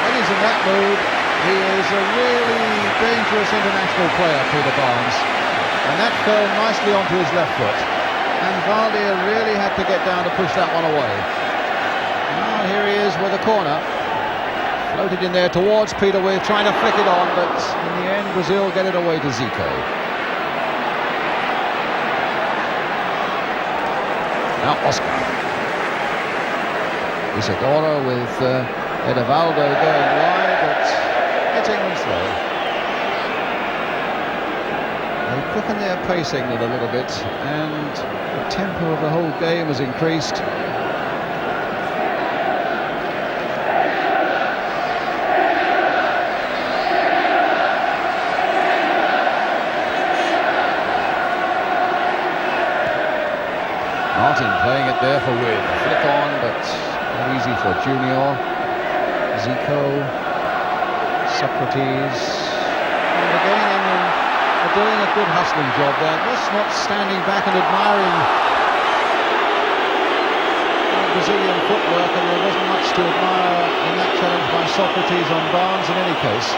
When he's in that mood, he is a really dangerous international player, Peter Barnes. And that fell nicely onto his left foot. And Valdir really had to get down to push that one away. Now here he is with a corner. Floated in there towards Peter Withe, trying to flick it on, but in the end Brazil get it away to Zico. Now Oscar. Isidoro with Edevaldo going wide, but it's England's throw. They quicken their pacing a little bit, and the tempo of the whole game has increased. Martin playing it there for Withe. Flick on, but not easy for Junior. Zico, Socrates, and again England are doing a good hustling job there, just not standing back and admiring Brazilian footwork, and there wasn't much to admire in that challenge by Socrates on Barnes in any case.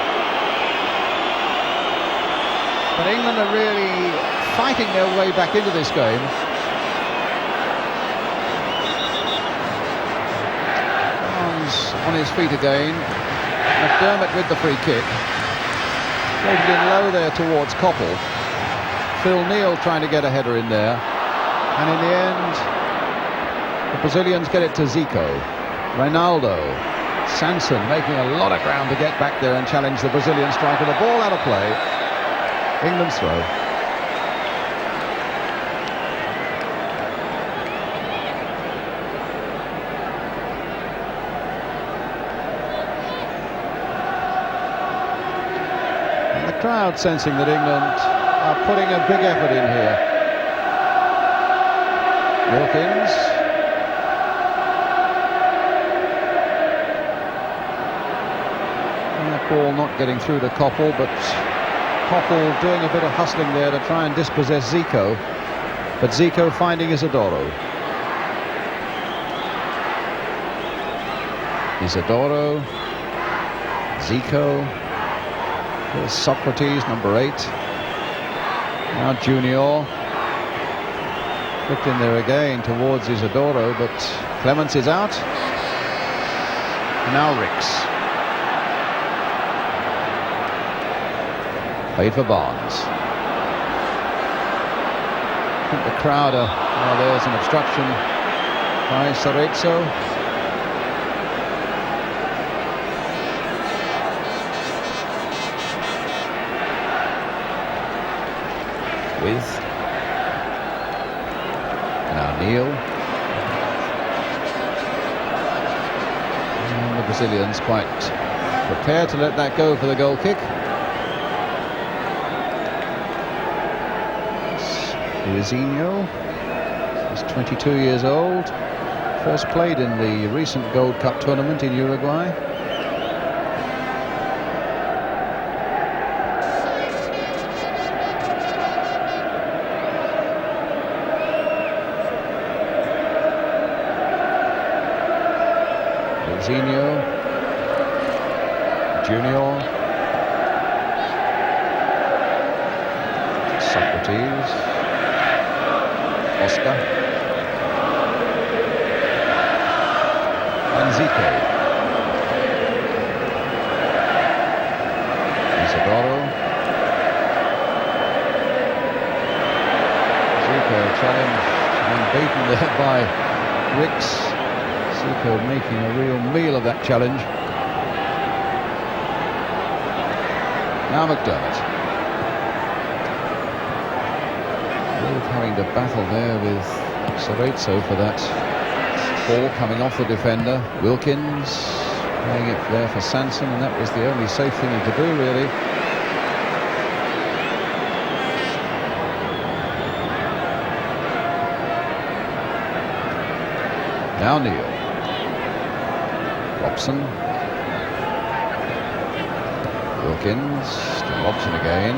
But England are really fighting their way back into this game. On his feet again. McDermott with the free kick. Floated in low there towards Koppel. Phil Neal trying to get a header in there. And in the end, the Brazilians get it to Zico. Reinaldo. Sanson making a lot of ground to get back there and challenge the Brazilian striker. The ball out of play. England's throw. Crowd sensing that England are putting a big effort in here. Wilkins. And that ball not getting through to Koppel, but Koppel doing a bit of hustling there to try and dispossess Zico. But Zico finding Isidoro. Isidoro. Zico. There's Socrates, number 8. Now Junior. Flicked in there again towards Isidoro, but Clements is out. And now Ricks. Played for Barnes. I think the crowd are... Oh, there's an obstruction by Cerezo. Withe. Now Neal. And the Brazilians quite prepared to let that go for the goal kick. Luizinho is 22 years old. First played in the recent Gold Cup tournament in Uruguay. Luizinho, Junior, Socrates, Oscar, and Zico. Isidoro. Zico challenged and beaten there by Ricks. Zico making a real meal of that challenge. Now McDermott. Having to battle there with Cerezo for that ball coming off the defender. Wilkins playing it there for Sanson, and that was the only safe thing he could do, really. Now Neal. Robson. Wilkins to Robson again.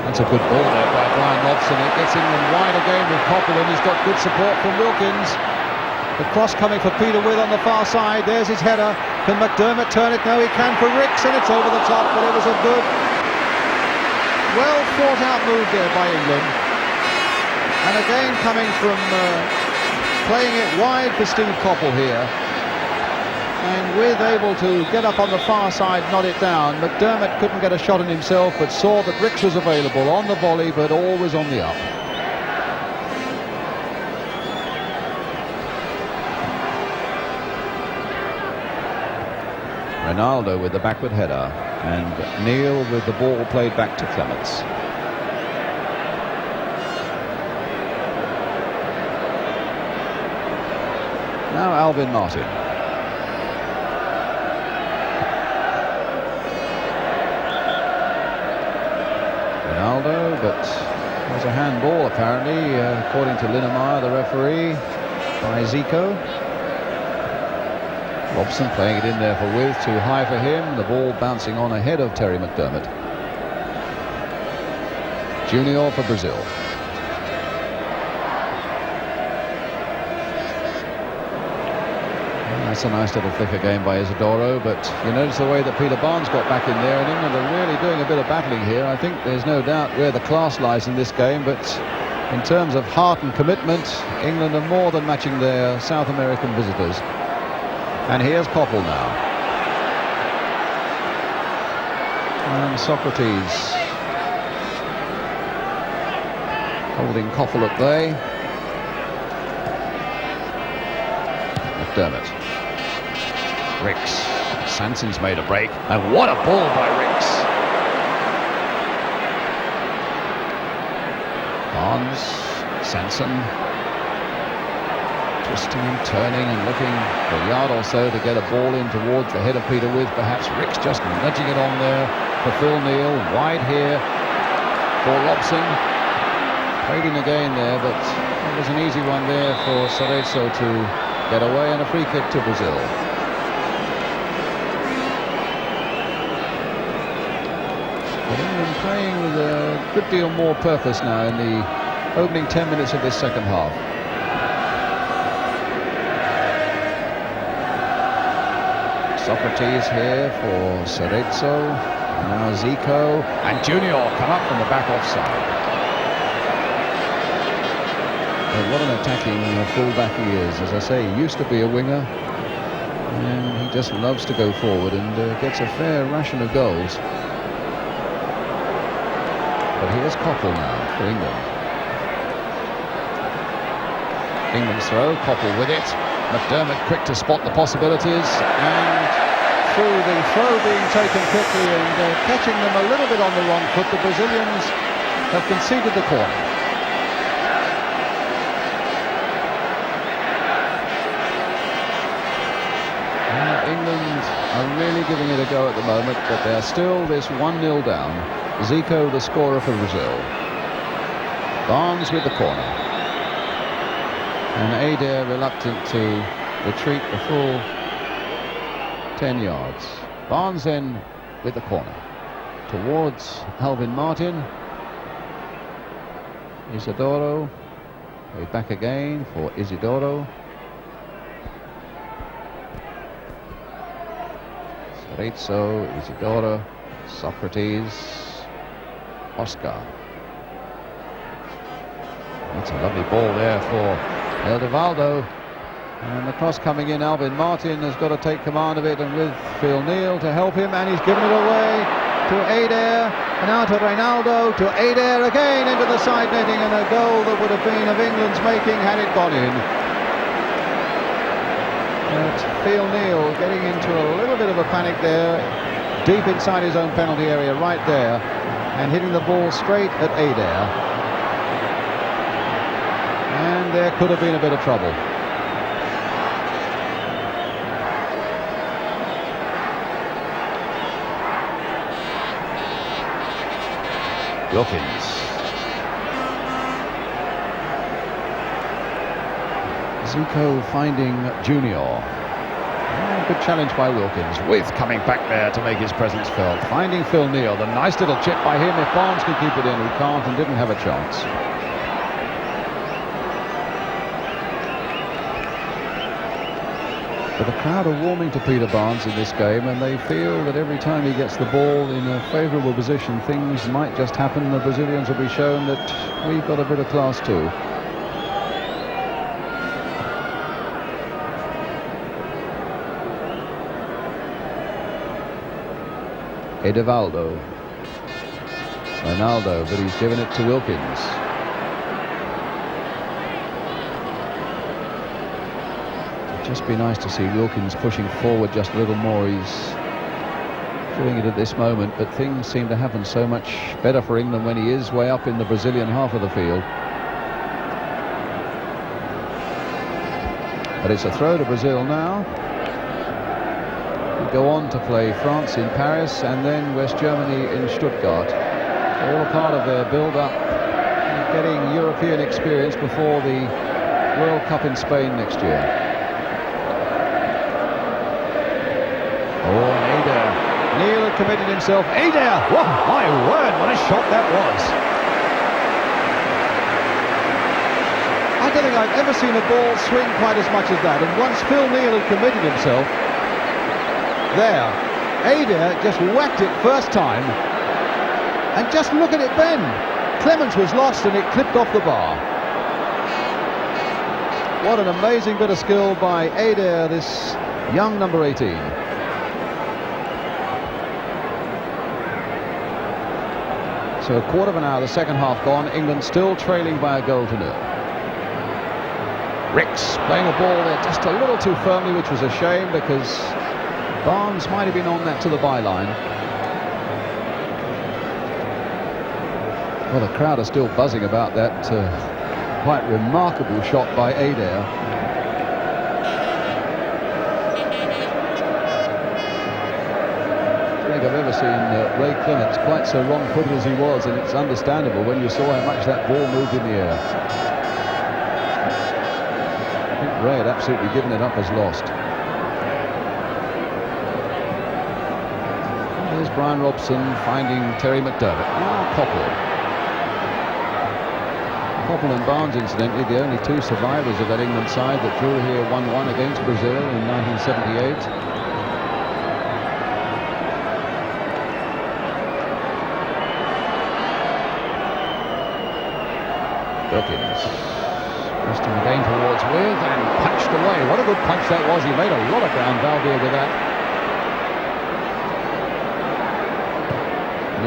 That's a good ball there by Brian Robson. It gets England wide again with Coppell, and he's got good support from Wilkins. The cross coming for Peter Withe on the far side. There's his header. Can McDermott turn it? No, he can for Ricks, and it's over the top, but it was a good, well thought out move there by England. And again coming from playing it wide for Steve Coppell here. And Withe able to get up on the far side, knot it down. McDermott couldn't get a shot on himself, but saw that Ricks was available on the volley, but always on the up. Ronaldo with the backward header, and Neil with the ball played back to Clements. Now Alvin Martin. Ronaldo, but there's a handball apparently, according to Linemeyer, the referee, by Zico. Robson playing it in there for Withe, too high for him. The ball bouncing on ahead of Terry McDermott. Junior for Brazil. That's a nice little flicker game by Isidoro, but you notice the way that Peter Barnes got back in there, and England are really doing a bit of battling here. I think there's no doubt where the class lies in this game, but in terms of heart and commitment, England are more than matching their South American visitors. And here's Coppell now. And Socrates holding Coppell at bay. McDermott. Ricks. Sanson's made a break. And what a ball by Ricks. Barnes. Sanson. Twisting and turning and looking for a yard or so to get a ball in towards the head of Peter Withe. Perhaps Ricks just nudging it on there for Phil Neal. Wide here for Robson. Played in again there, but it was an easy one there for Cerezo to get away, and a free kick to Brazil. But England playing with a good deal more purpose now in the opening 10 minutes of this second half. Socrates here for Cerezo. Now Zico and Junior come up from the back offside. But what an attacking fullback he is. As I say, he used to be a winger, and he just loves to go forward and gets a fair ration of goals. But here's Coppell now for England. England's throw, Coppell with it. McDermott quick to spot the possibilities, and through the throw being taken quickly and catching them a little bit on the wrong foot, the Brazilians have conceded the corner. England are really giving it a go at the moment, but they're still this 1-0 down. Zico the scorer for Brazil. Barnes with the corner. And Adair reluctant to retreat the full 10 yards. Barnes then with the corner towards Alvin Martin. Isidoro way back again for Isidoro. Cerezo, Isidoro, Socrates, Oscar. That's a lovely ball there for Eldevaldo, and the cross coming in. Alvin Martin has got to take command of it, and with Phil Neal to help him, and he's given it away to Adair, and now to Ronaldo, to Adair again into the side netting, and a goal that would have been of England's making had it gone in. But Phil Neal getting into a little bit of a panic there, deep inside his own penalty area right there, and hitting the ball straight at Adair. And there could have been a bit of trouble. Wilkins. Zico finding Junior. Good challenge by Wilkins. Withe coming back there to make his presence felt. Finding Phil Neal. The nice little chip by him. If Barnes can keep it in, he can't and didn't have a chance. But the crowd are warming to Peter Barnes in this game, and they feel that every time he gets the ball in a favourable position, things might just happen. The Brazilians will be shown that we've got a bit of class too. Edevaldo. Ronaldo, but he's given it to Wilkins. It'd just be nice to see Wilkins pushing forward just a little more. He's doing it at this moment, but things seem to happen so much better for England when he is way up in the Brazilian half of the field. But it's a throw to Brazil now. Go on to play France in Paris and then West Germany in Stuttgart. All a part of their build-up, getting European experience before the World Cup in Spain next year. Oh, Adair. Neal had committed himself. Adair! Oh, my word, what a shot that was. I don't think I've ever seen a ball swing quite as much as that. And once Phil Neal had committed himself, there, Adair just whacked it first time, and just look at it bend. Clemens was lost and it clipped off the bar. What an amazing bit of skill by Adair, this young number 18. So a quarter of an hour, the second half gone, England still trailing by a goal to nil. Ricks playing a ball there just a little too firmly, which was a shame because Barnes might have been on that to the byline. Well, the crowd are still buzzing about that quite remarkable shot by Adair. I don't think I've ever seen Ray Clements quite so wrong-footed as he was, and it's understandable when you saw how much that ball moved in the air. I think Ray had absolutely given it up as lost. There's Brian Robson finding Terry McDermott. Now Coppell and Barnes, incidentally, the only two survivors of that England side that drew here 1-1 against Brazil in 1978. Wilkins. Twisting again towards Withe and punched away. What a good punch that was. He made a lot of ground, Valdir, with that.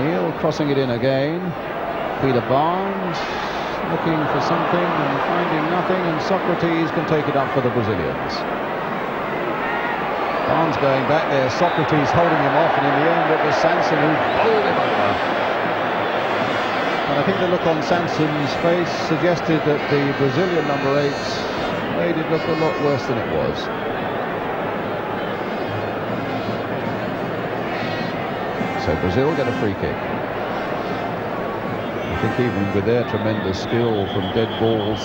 Neal crossing it in again. Peter Barnes looking for something and finding nothing, and Socrates can take it up for the Brazilians. Barnes going back there, Socrates holding him off, and in the end it was Sanson who bowled him over. And I think the look on Sanson's face suggested that the Brazilian number 8 made it look a lot worse than it was. So Brazil get a free kick. I think even with their tremendous skill from dead balls,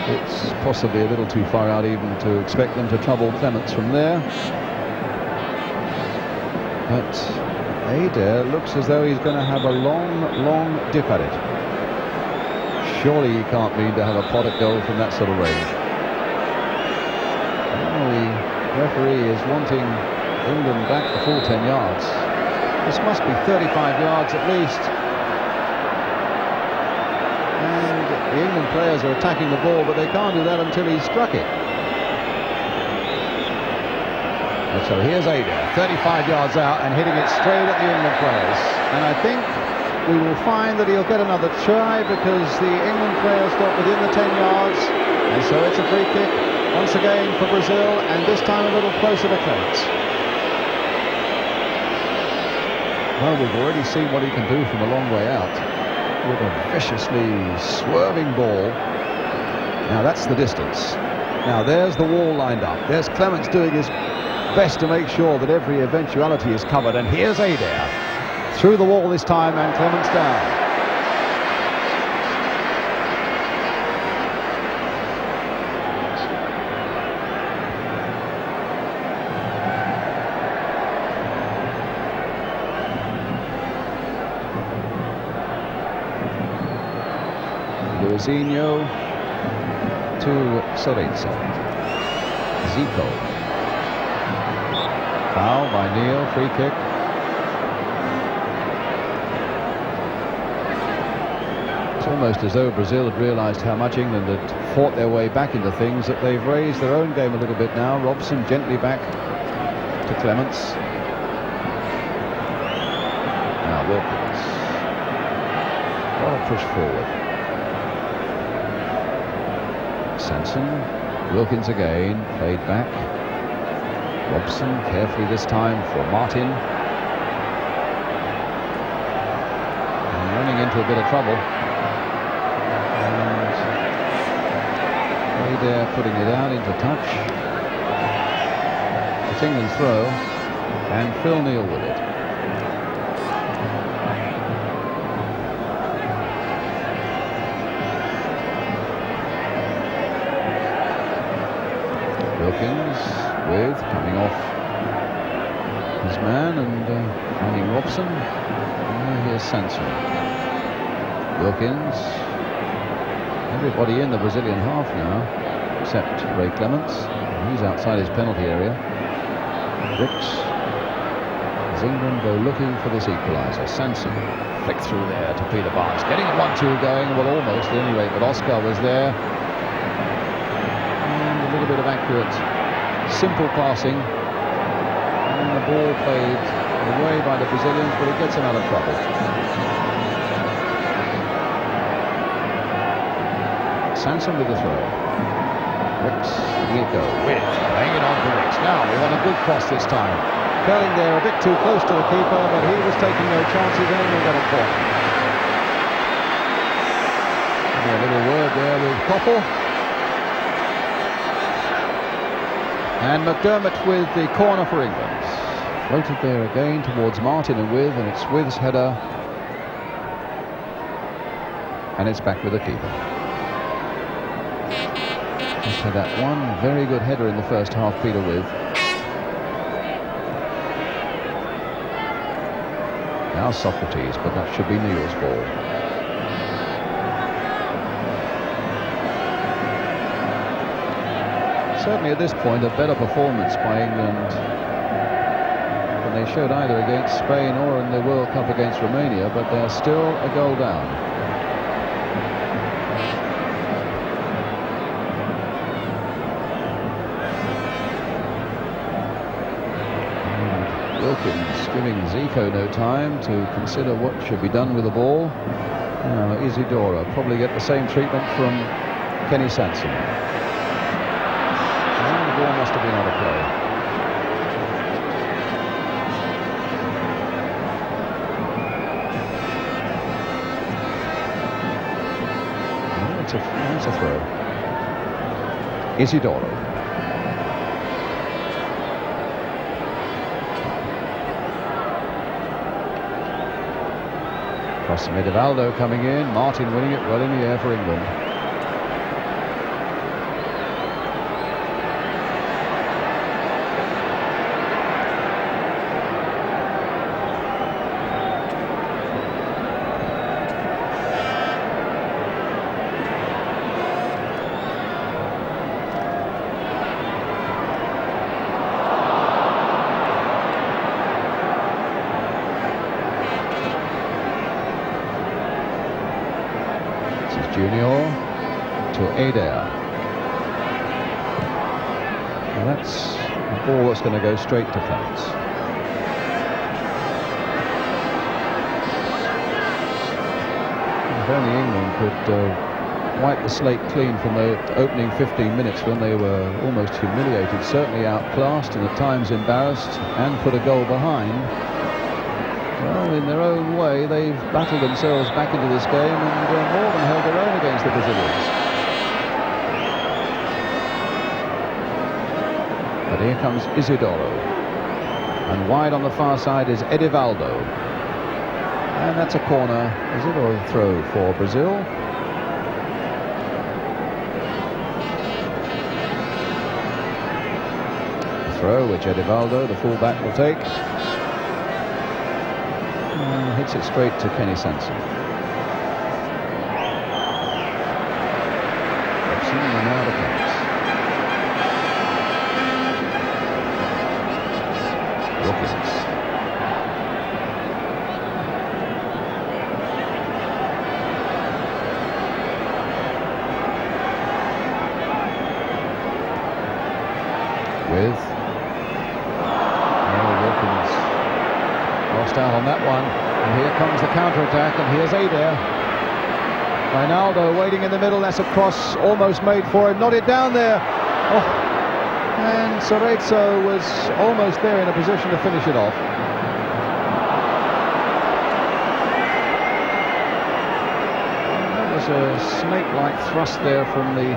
it's possibly a little too far out even to expect them to trouble Clements from there. But Adair looks as though he's going to have a long dip at it. Surely he can't mean to have a pot at goal from that sort of range. Well, the referee is wanting England back the full 10 yards. This must be 35 yards at least. And the England players are attacking the ball, but they can't do that until he struck it. And so here's Adair, 35 yards out and hitting it straight at the England players. And I think we will find that he'll get another try because the England players got within the 10 yards. And so it's a free kick once again for Brazil, and this time a little closer to Clements. Well, we've already seen what he can do from a long way out with a viciously swerving ball. Now that's the distance. Now there's the wall lined up. There's Clements doing his best to make sure that every eventuality is covered. And here's Adair through the wall this time, and Clements down. Luizinho to Socrates. Zico. Foul by Neil, free kick. It's almost as though Brazil had realised how much England had fought their way back into things, that they've raised their own game a little bit now. Robson gently back to Clements. Now Wilkins. What a push forward. Sanson. Wilkins again, played back. Robson carefully this time for Martin. And running into a bit of trouble. And Withe putting it out into touch. It's England's throw, and Phil Neal with it. Wilkins with coming off his man and finding Robson. And here's Sanson. Wilkins. Everybody in the Brazilian half now, except Ray Clements. He's outside his penalty area. Brooks. As England go looking for this equaliser. Sanson flicked through there to Peter Barnes, getting a 1-2 going. Well, almost at any rate, but Oscar was there. A little bit of accurate, simple passing, and the ball played away by the Brazilians, but it gets them out of trouble. Sanson with the throw. Ricks, here go. Withe, hanging on for Ricks. Now we want a good cross this time. Curling there a bit too close to the keeper, but he was taking no chances and he got a corner. A little word there with Koppel. And McDermott with the corner for England. Floated there again towards Martin and Withe, and it's Withe's header. And it's back with the keeper. Just had that one very good header in the first half, Peter Withe. Now Socrates, but that should be Neil's ball. Certainly at this point a better performance by England than they showed either against Spain or in the World Cup against Romania, but they're still a goal down. And Wilkins giving Zico no time to consider what should be done with the ball. Now Isidora probably get the same treatment from Kenny Sanson. The ball must have been out of play. Oh, it's a throw. Isidoro. Across the mid, Aldo coming in. Martin winning it well in the air for England. Junior to Adair. Well, that's a ball that's going to go straight to Clements. If only England could wipe the slate clean from the opening 15 minutes when they were almost humiliated, certainly outclassed and at times embarrassed, and put a goal behind. Well, in their own way, they've battled themselves back into this game and more than held their own against the Brazilians. But here comes Isidoro. And wide on the far side is Edivaldo. And that's a corner, is it, or a throw for Brazil? A throw which Edivaldo, the fullback, will take. Hits it straight to Kenny Sanson. Sanson, and now the comes. Wilkins. Withe. Wilkins lost out on that one. And here comes the counter-attack, and here's Adair. Ronaldo waiting in the middle. That's a cross almost made for him. Nodded down there. Oh. And Cerezo was almost there in a position to finish it off. That was a snake-like thrust there from the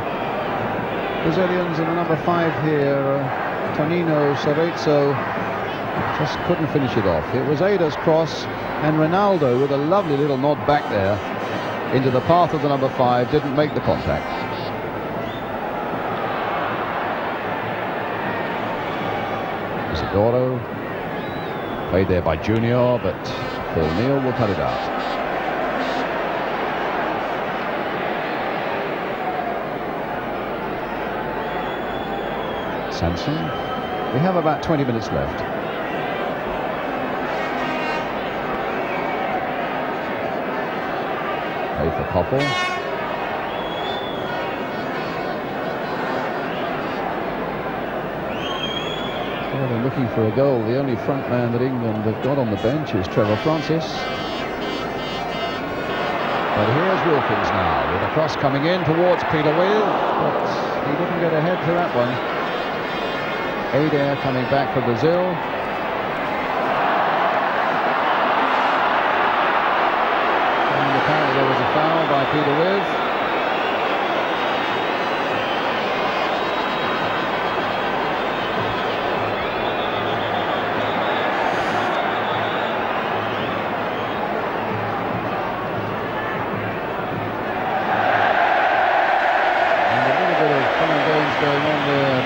Brazilians, and the number 5 here, Tonino Cerezo, just couldn't finish it off. It was Ada's cross, and Ronaldo, with a lovely little nod back there into the path of the number 5, didn't make the contact. Isidoro, played there by Junior, but Phil Neal will cut it out. Sanson. We have about 20 minutes left. Play for Koppel. Well, they're looking for a goal. The only front man that England have got on the bench is Trevor Francis. But here's Wilkins now, with a cross coming in towards Peter Withe, but he didn't get ahead to that one. Adair coming back for Brazil. And apparently there was a foul by Peter Withe.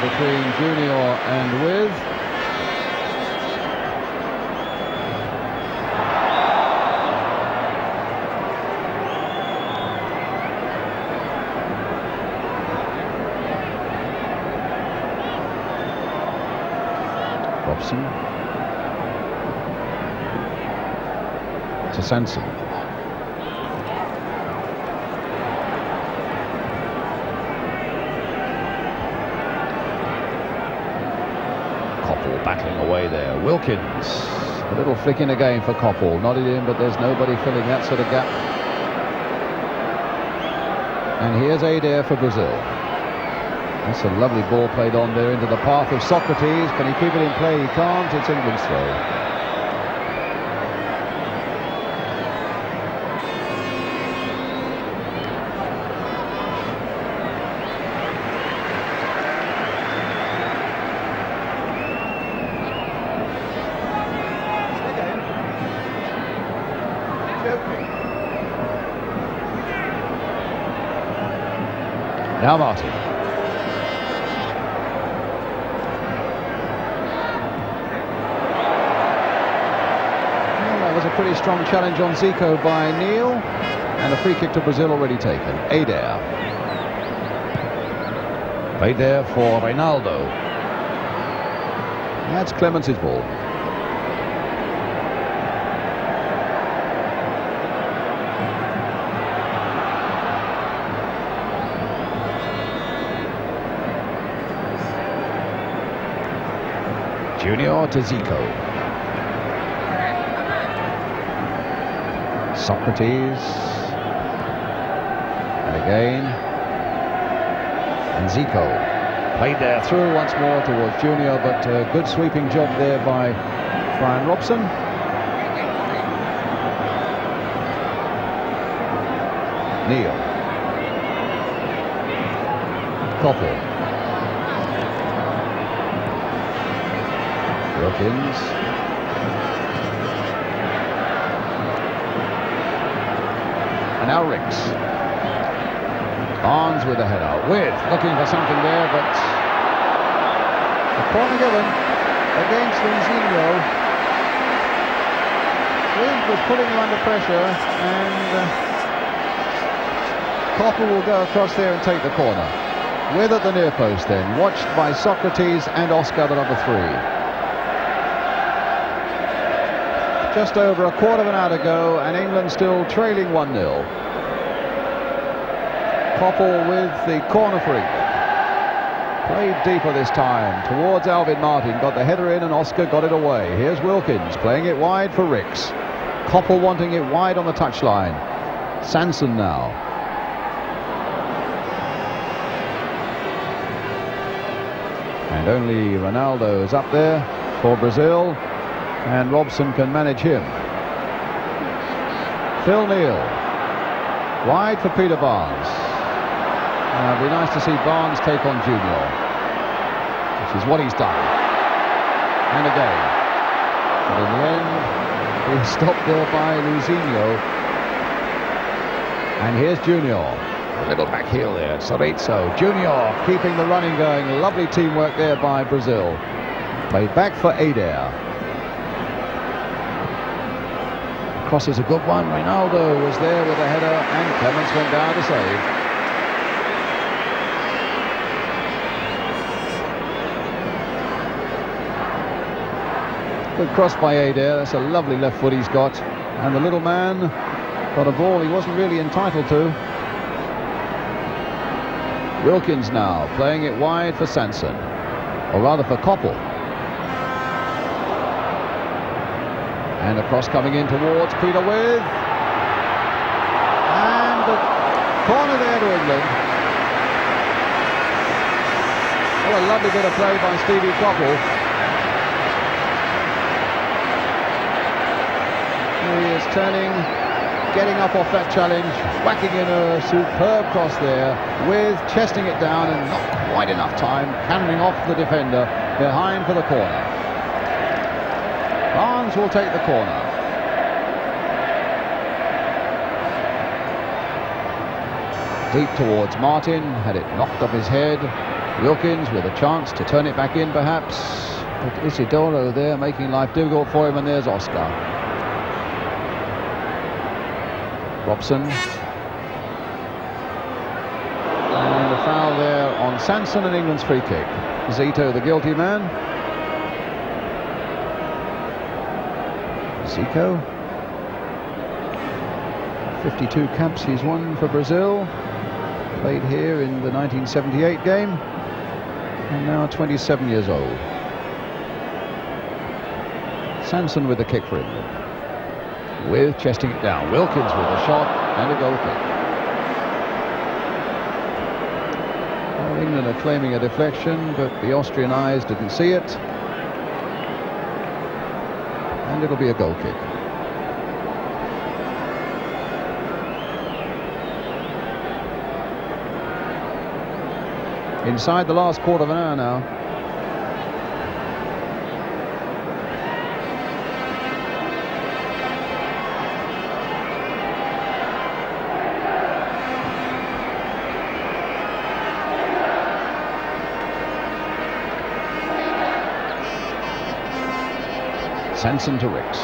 Between Junior and Withe. Robson to Sanson. Battling away there. Wilkins, a little flick in again for Koppel. Nodded in, but there's nobody filling that sort of gap. And here's Adair for Brazil. That's a lovely ball played on there into the path of Socrates. Can he keep it in play? He can't. It's England's throw. Now Martin. Well, that was a pretty strong challenge on Zico by Neal, and a free kick to Brazil already taken. Adair. Played there for Ronaldo. That's Clemens' ball. Junior to Zico. Socrates. And again. And Zico. Played there through once more towards Junior, but a good sweeping job there by Brian Robson. Neal. Koppel. Wilkins. And now Ricks. Barnes with a header. Withe looking for something there, but the corner given against Insigne. Withe was putting him under pressure, and Koppel will go across there and take the corner. Withe at the near post then, watched by Socrates and Oscar, the number 3. Just over a quarter of an hour to go, and England still trailing 1-0. Koppel with the corner for England. Played deeper this time towards Alvin Martin, got the header in and Oscar got it away. Here's Wilkins playing it wide for Ricks. Koppel wanting it wide on the touchline. Sanson now. And only Ronaldo is up there for Brazil, and Robson can manage him. Phil Neal wide for Peter Barnes. It'd be nice to see Barnes take on Junior, which is what he's done. And again. But in the end, he's stopped there by Luizinho. And here's Junior. A little back heel there. Socrates. Junior keeping the running going. Lovely teamwork there by Brazil. Played back for Adair. Cross is a good one. Ronaldo was there with a header, and Clements went down to save. Good cross by Adair. That's a lovely left foot he's got. And the little man got a ball he wasn't really entitled to. Wilkins now playing it wide for Sanson, or rather for Koppel. And a cross coming in towards Peter Withe. And the corner there to England. What a lovely bit of play by Stevie Koppel. He is turning, getting up off that challenge, whacking in a superb cross there, with chesting it down and not quite enough time, cannoning off the defender behind for the corner. Barnes will take the corner. Deep towards Martin, had it knocked off his head. Wilkins with a chance to turn it back in perhaps, but Isidoro there making life difficult for him, and there's Oscar. Robson. And a foul there on Sanson, and England's free kick. Zito the guilty man. Zico. 52 caps he's won for Brazil. Played here in the 1978 game. And now 27 years old. Sanson with the kick for England. With chesting it down. Wilkins with a shot and a goal kick. Well, England are claiming a deflection, but the Austrian eyes didn't see it. And it'll be a goal kick. Inside the last quarter of an hour now. Sanson to Ricks.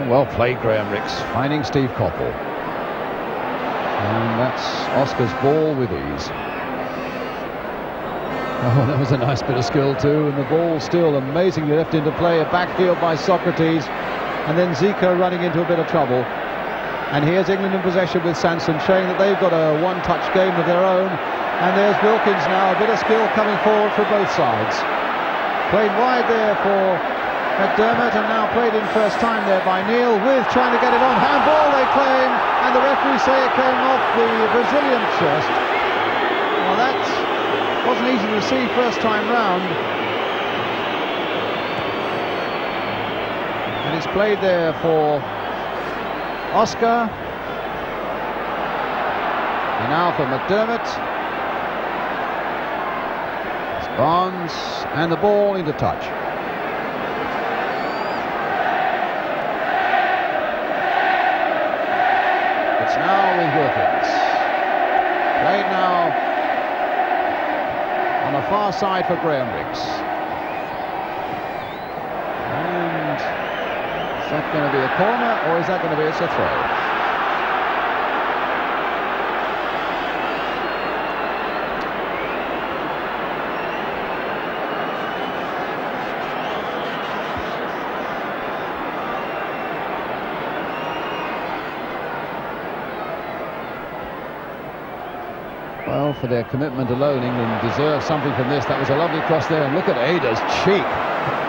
Well played, Graham Ricks, finding Steve Koppel. And that's Oscar's ball with ease. Oh, that was a nice bit of skill too, and the ball still amazingly left into play. A backfield by Socrates, and then Zico running into a bit of trouble. And here's England in possession with Sanson, showing that they've got a one-touch game of their own. And there's Wilkins now, a bit of skill coming forward for both sides. Played wide there for McDermott, and now played in first time there by Neal, with trying to get it on. Handball they claim, and the referee say it came off the Brazilian chest. Well, that wasn't easy to see first time round. And it's played there for Oscar. And now for McDermott. Barnes, and the ball into touch. It's now with Wilkins. Played now on the far side for Graham Ricks. And is that going to be a corner, or is that going to be a throw? Well, for their commitment alone, England deserves something from this. That was a lovely cross there, and look at Ada's cheek.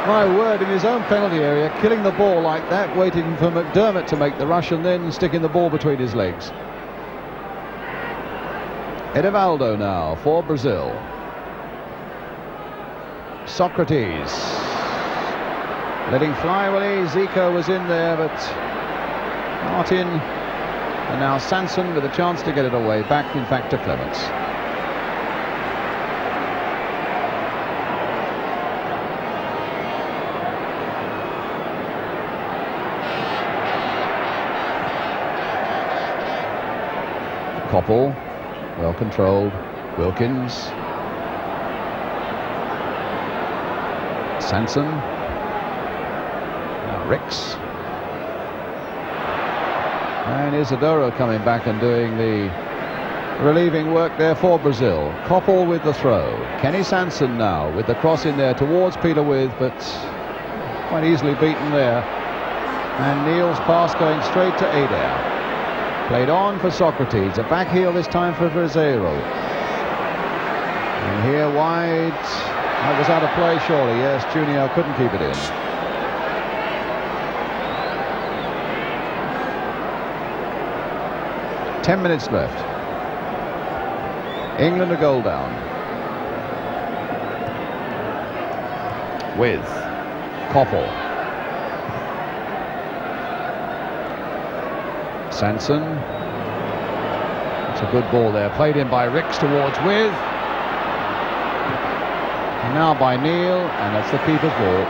My word, in his own penalty area, killing the ball like that, waiting for McDermott to make the rush and then sticking the ball between his legs. Edivaldo now for Brazil. Socrates letting fly, Willie. Zico was in there, but Martin, and now Sanson with a chance to get it away. Back, in fact, to Clements. Koppel, well controlled. Wilkins. Sanson. Now Rix. And Isidoro coming back and doing the relieving work there for Brazil. Koppel with the throw. Kenny Sanson now with the cross in there towards Peter Withe, but quite easily beaten there. And Neil's pass going straight to Adair. Played on for Socrates. A back heel this time for Brasileiro. And here wide. That was out of play, surely. Yes, Junior couldn't keep it in. Ten minutes left. England a goal down. With Koppel. Sanson. It's a good ball there. Played in by Rix towards Withe. And now by Neil, and that's the keeper's ball.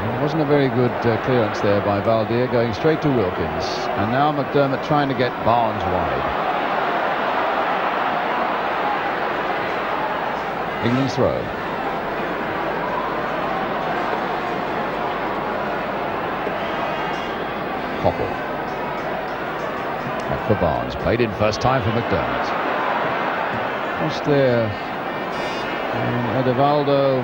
It wasn't a very good clearance there by Valdir, going straight to Wilkins. And now McDermott trying to get Barnes wide. England's throw. Koppel. Back for Barnes. Played in first time for McDermott. Just there. And Edivaldo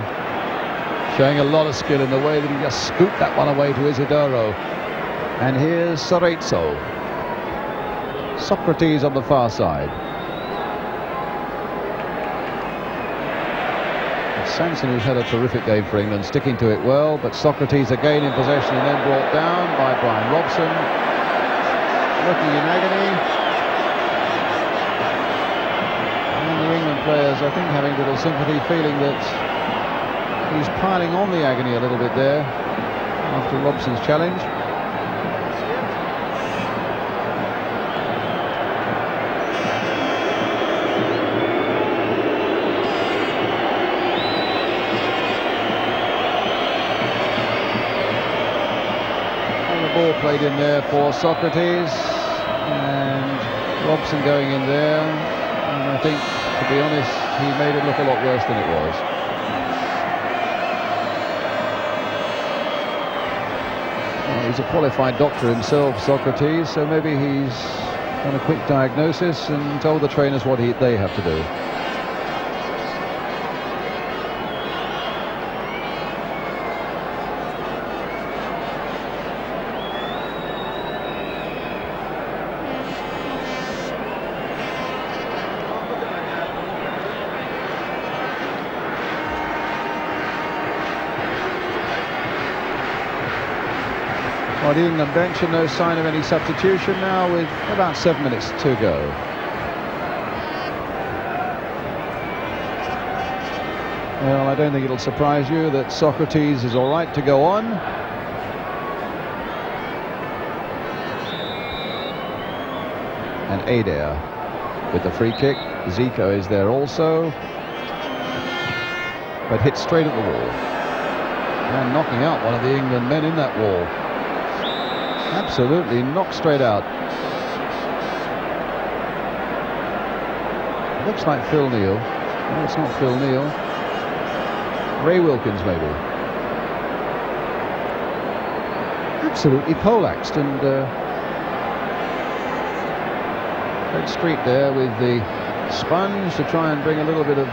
showing a lot of skill in the way that he just scooped that one away to Isidoro. And here's Sorezzo. Socrates on the far side. Sanson, who's had a terrific game for England, sticking to it well, but Socrates again in possession and then brought down by Brian Robson. Looking in agony. And the England players, I think, having a little sympathy, feeling that he's piling on the agony a little bit there after Robson's challenge. Ball played in there for Socrates, and Robson going in there, and I think, to be honest, he made it look a lot worse than it was. Well, he's a qualified doctor himself, Socrates, so maybe he's done a quick diagnosis and told the trainers what they have to do. Well, the England bench, and no sign of any substitution now with about 7 minutes to go. Well, I don't think it'll surprise you that Socrates is all right to go on. And Adair with the free kick. Zico is there also, but hit straight at the wall and knocking out one of the England men in that wall. Absolutely knocked straight out. Looks like Phil Neal. No, it's not Phil Neal. Ray Wilkins, maybe. Absolutely poleaxed, and Fred Street there with the sponge to try and bring a little bit of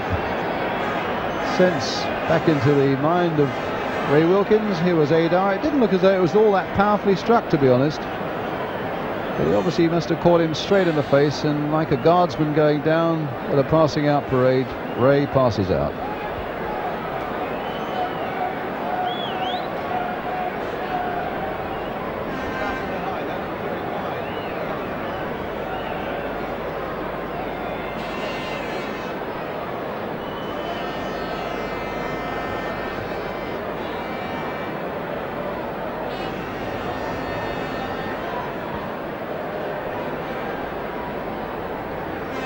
sense back into the mind of Ray Wilkins. Here was Adair. It didn't look as though it was all that powerfully struck, to be honest. But he obviously must have caught him straight in the face, and like a guardsman going down with a passing out parade, Ray passes out.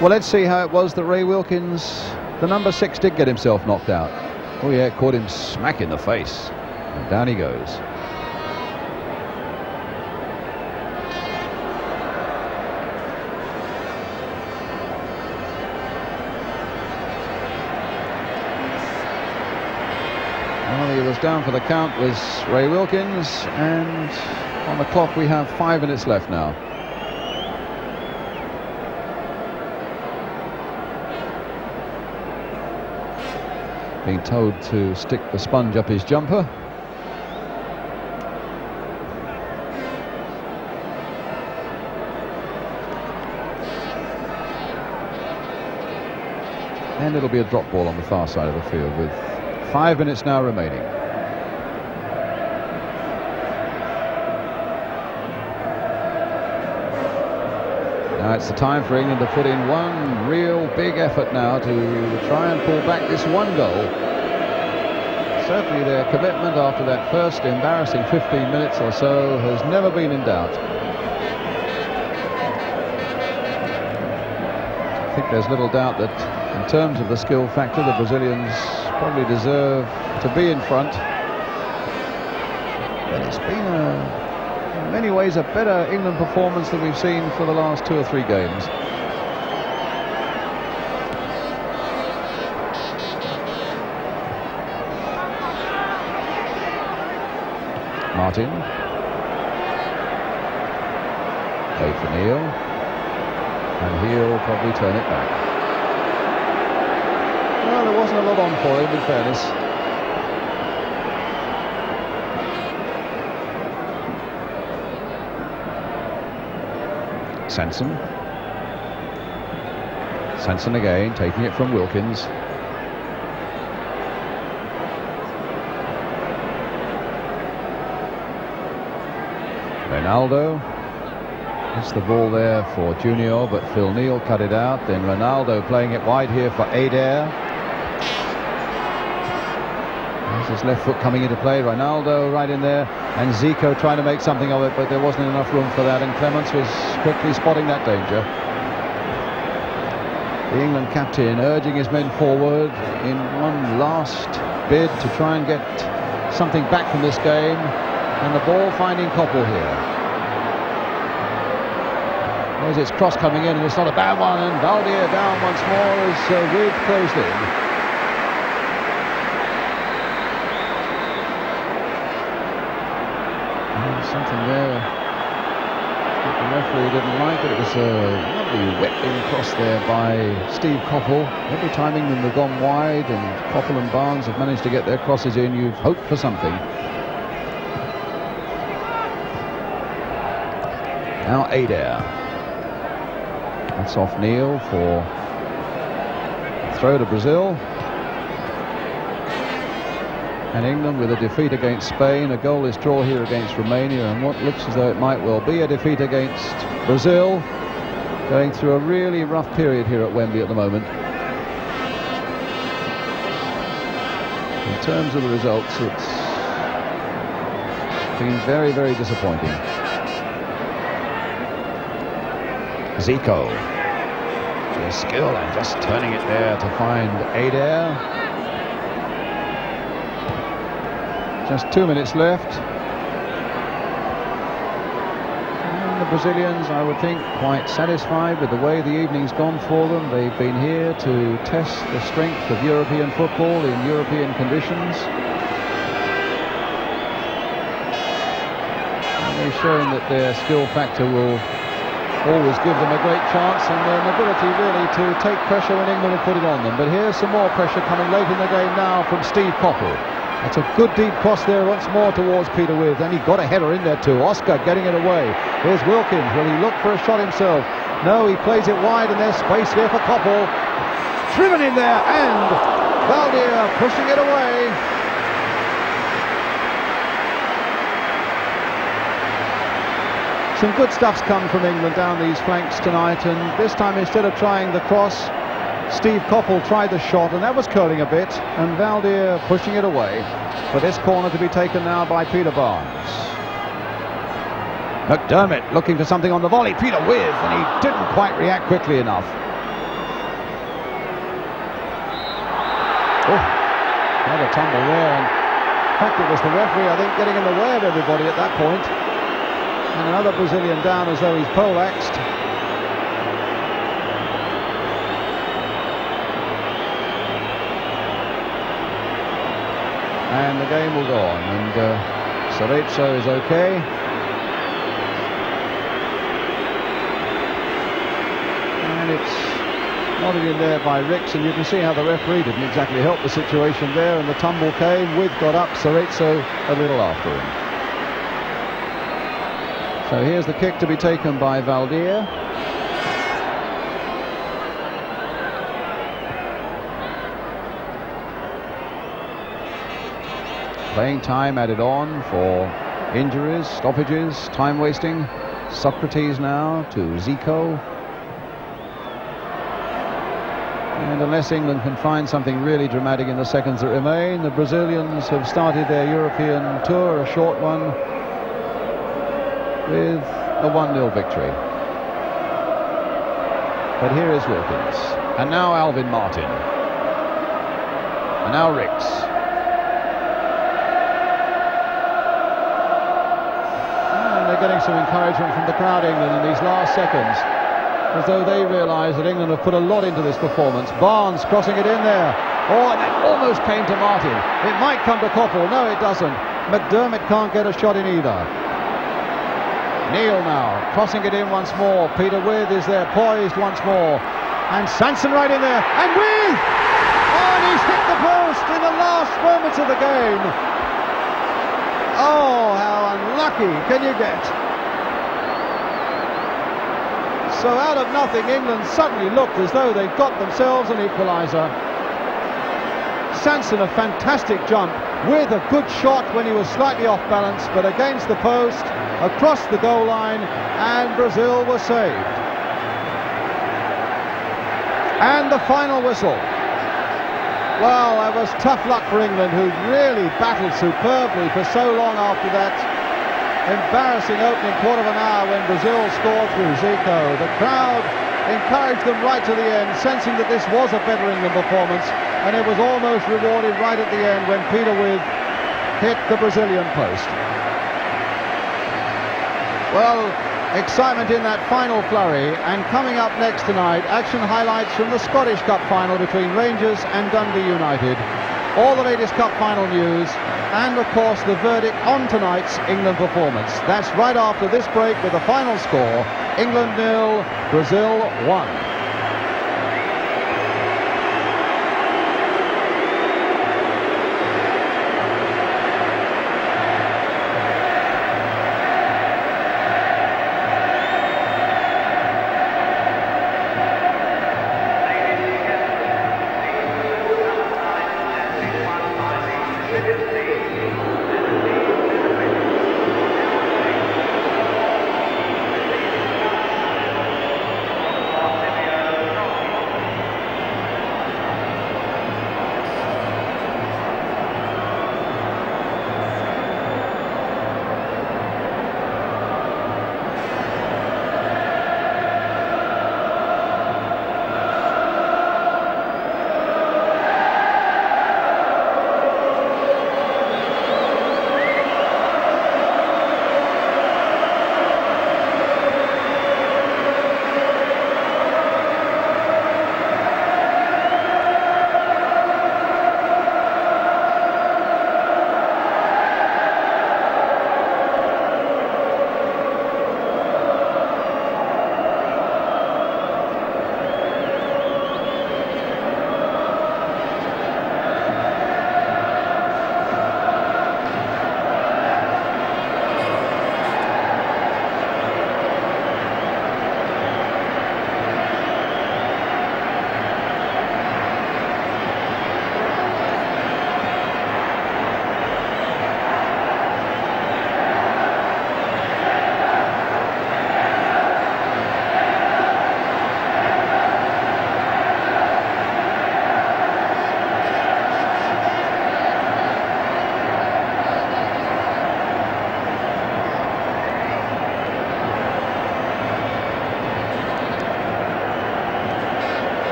Well, let's see how it was that Ray Wilkins, the number 6, did get himself knocked out. Oh yeah, it caught him smack in the face. And down he goes. Well, he was down for the count, was Ray Wilkins, and on the clock we have 5 minutes left now. Being told to stick the sponge up his jumper. And it'll be a drop ball on the far side of the field with 5 minutes now remaining. Now it's the time for England to put in one real big effort now to try and pull back this one goal. Certainly their commitment after that first embarrassing 15 minutes or so has never been in doubt. I think there's little doubt that in terms of the skill factor, the Brazilians probably deserve to be in front. But it's been in many ways a better England performance than we've seen for the last 2 or 3 games. Martin. Played for Neil. And he'll probably turn it back. Well, there wasn't a lot on for him, in fairness. Sanson again, taking it from Wilkins. Ronaldo. It's the ball there for Junior, but Phil Neal cut it out. Then Ronaldo playing it wide here for Adair. There's his left foot coming into play. Ronaldo right in there, and Zico trying to make something of it, but there wasn't enough room for that, and Clements was quickly spotting that danger. The England captain urging his men forward in one last bid to try and get something back from this game, and the ball finding Koppel here. There's its cross coming in, and it's not a bad one, and Valdier down once more as Withe closed in. Something there that the referee didn't like, but it was a lovely whipping cross there by Steve Koppel. Every time England have gone wide and Koppel and Barnes have managed to get their crosses in, you've hoped for something. Now Adair. That's off Neil for a throw to Brazil. And England with a defeat against Spain, a goalless draw here against Romania, and what looks as though it might well be a defeat against Brazil, going through a really rough period here at Wembley at the moment. In terms of the results, it's been very, very disappointing. Zico, his skill and just turning it there to find Adair. Just 2 minutes left. And the Brazilians, I would think, quite satisfied with the way the evening's gone for them. They've been here to test the strength of European football in European conditions. And they've shown that their skill factor will always give them a great chance, and an ability really to take pressure when England have put it on them. But here's some more pressure coming late in the game now from Steve Coppell. That's a good deep cross there once more towards Peter Withe, and he got a header in there too. Oscar getting it away. Here's Wilkins. Will he look for a shot himself? No, he plays it wide, and there's space here for Coppell. Driven in there, and Valdir pushing it away. Some good stuff's come from England down these flanks tonight, and this time instead of trying the cross, Steve Coppell tried the shot, and that was curling a bit, and Valdir pushing it away for this corner to be taken now by Peter Barnes. McDermott looking for something on the volley. Peter Withe, and he didn't quite react quickly enough. Oh, another tumble there. In fact, it was the referee, I think, getting in the way of everybody at that point. And another Brazilian down as though he's poleaxed. And the game will go on, and socrates is okay. And it's nodded in there by Ricks, and you can see how the referee didn't exactly help the situation there, and the tumble came. Withe got up, socrates a little after him. So here's the kick to be taken by Valdir. Playing time added on for injuries, stoppages, time wasting. Socrates now to Zico. And unless England can find something really dramatic in the seconds that remain, the Brazilians have started their European tour, a short one, with a 1-0 victory. But here is Wilkins. And now Alvin Martin. And now Ricks. And they're getting some encouragement from the crowd, England, in these last seconds, as though they realise that England have put a lot into this performance. Barnes crossing it in there. Oh, and it almost came to Martin. It might come to Coppell. No, it doesn't. McDermott can't get a shot in either. Neil now, crossing it in once more. Peter Withe is there, poised once more. And Sanson right in there. And Withe! Oh, and he's hit the post in the last moments of the game. Oh, how unlucky can you get? So out of nothing, England suddenly looked as though they'd got themselves an equaliser. Sanson, a fantastic jump. Withe a good shot when he was slightly off balance, but against the post, across the goal line, and Brazil was saved. And the final whistle. Well, that was tough luck for England, who really battled superbly for so long after that embarrassing opening quarter of an hour when Brazil scored through Zico. The crowd encouraged them right to the end, sensing that this was a better England performance, and it was almost rewarded right at the end when Peter Withe hit the Brazilian post. Well, excitement in that final flurry, and coming up next tonight, action highlights from the Scottish Cup final between Rangers and Dundee United, all the latest Cup final news, and of course the verdict on tonight's England performance. That's right after this break with the final score: England 0, Brazil 1.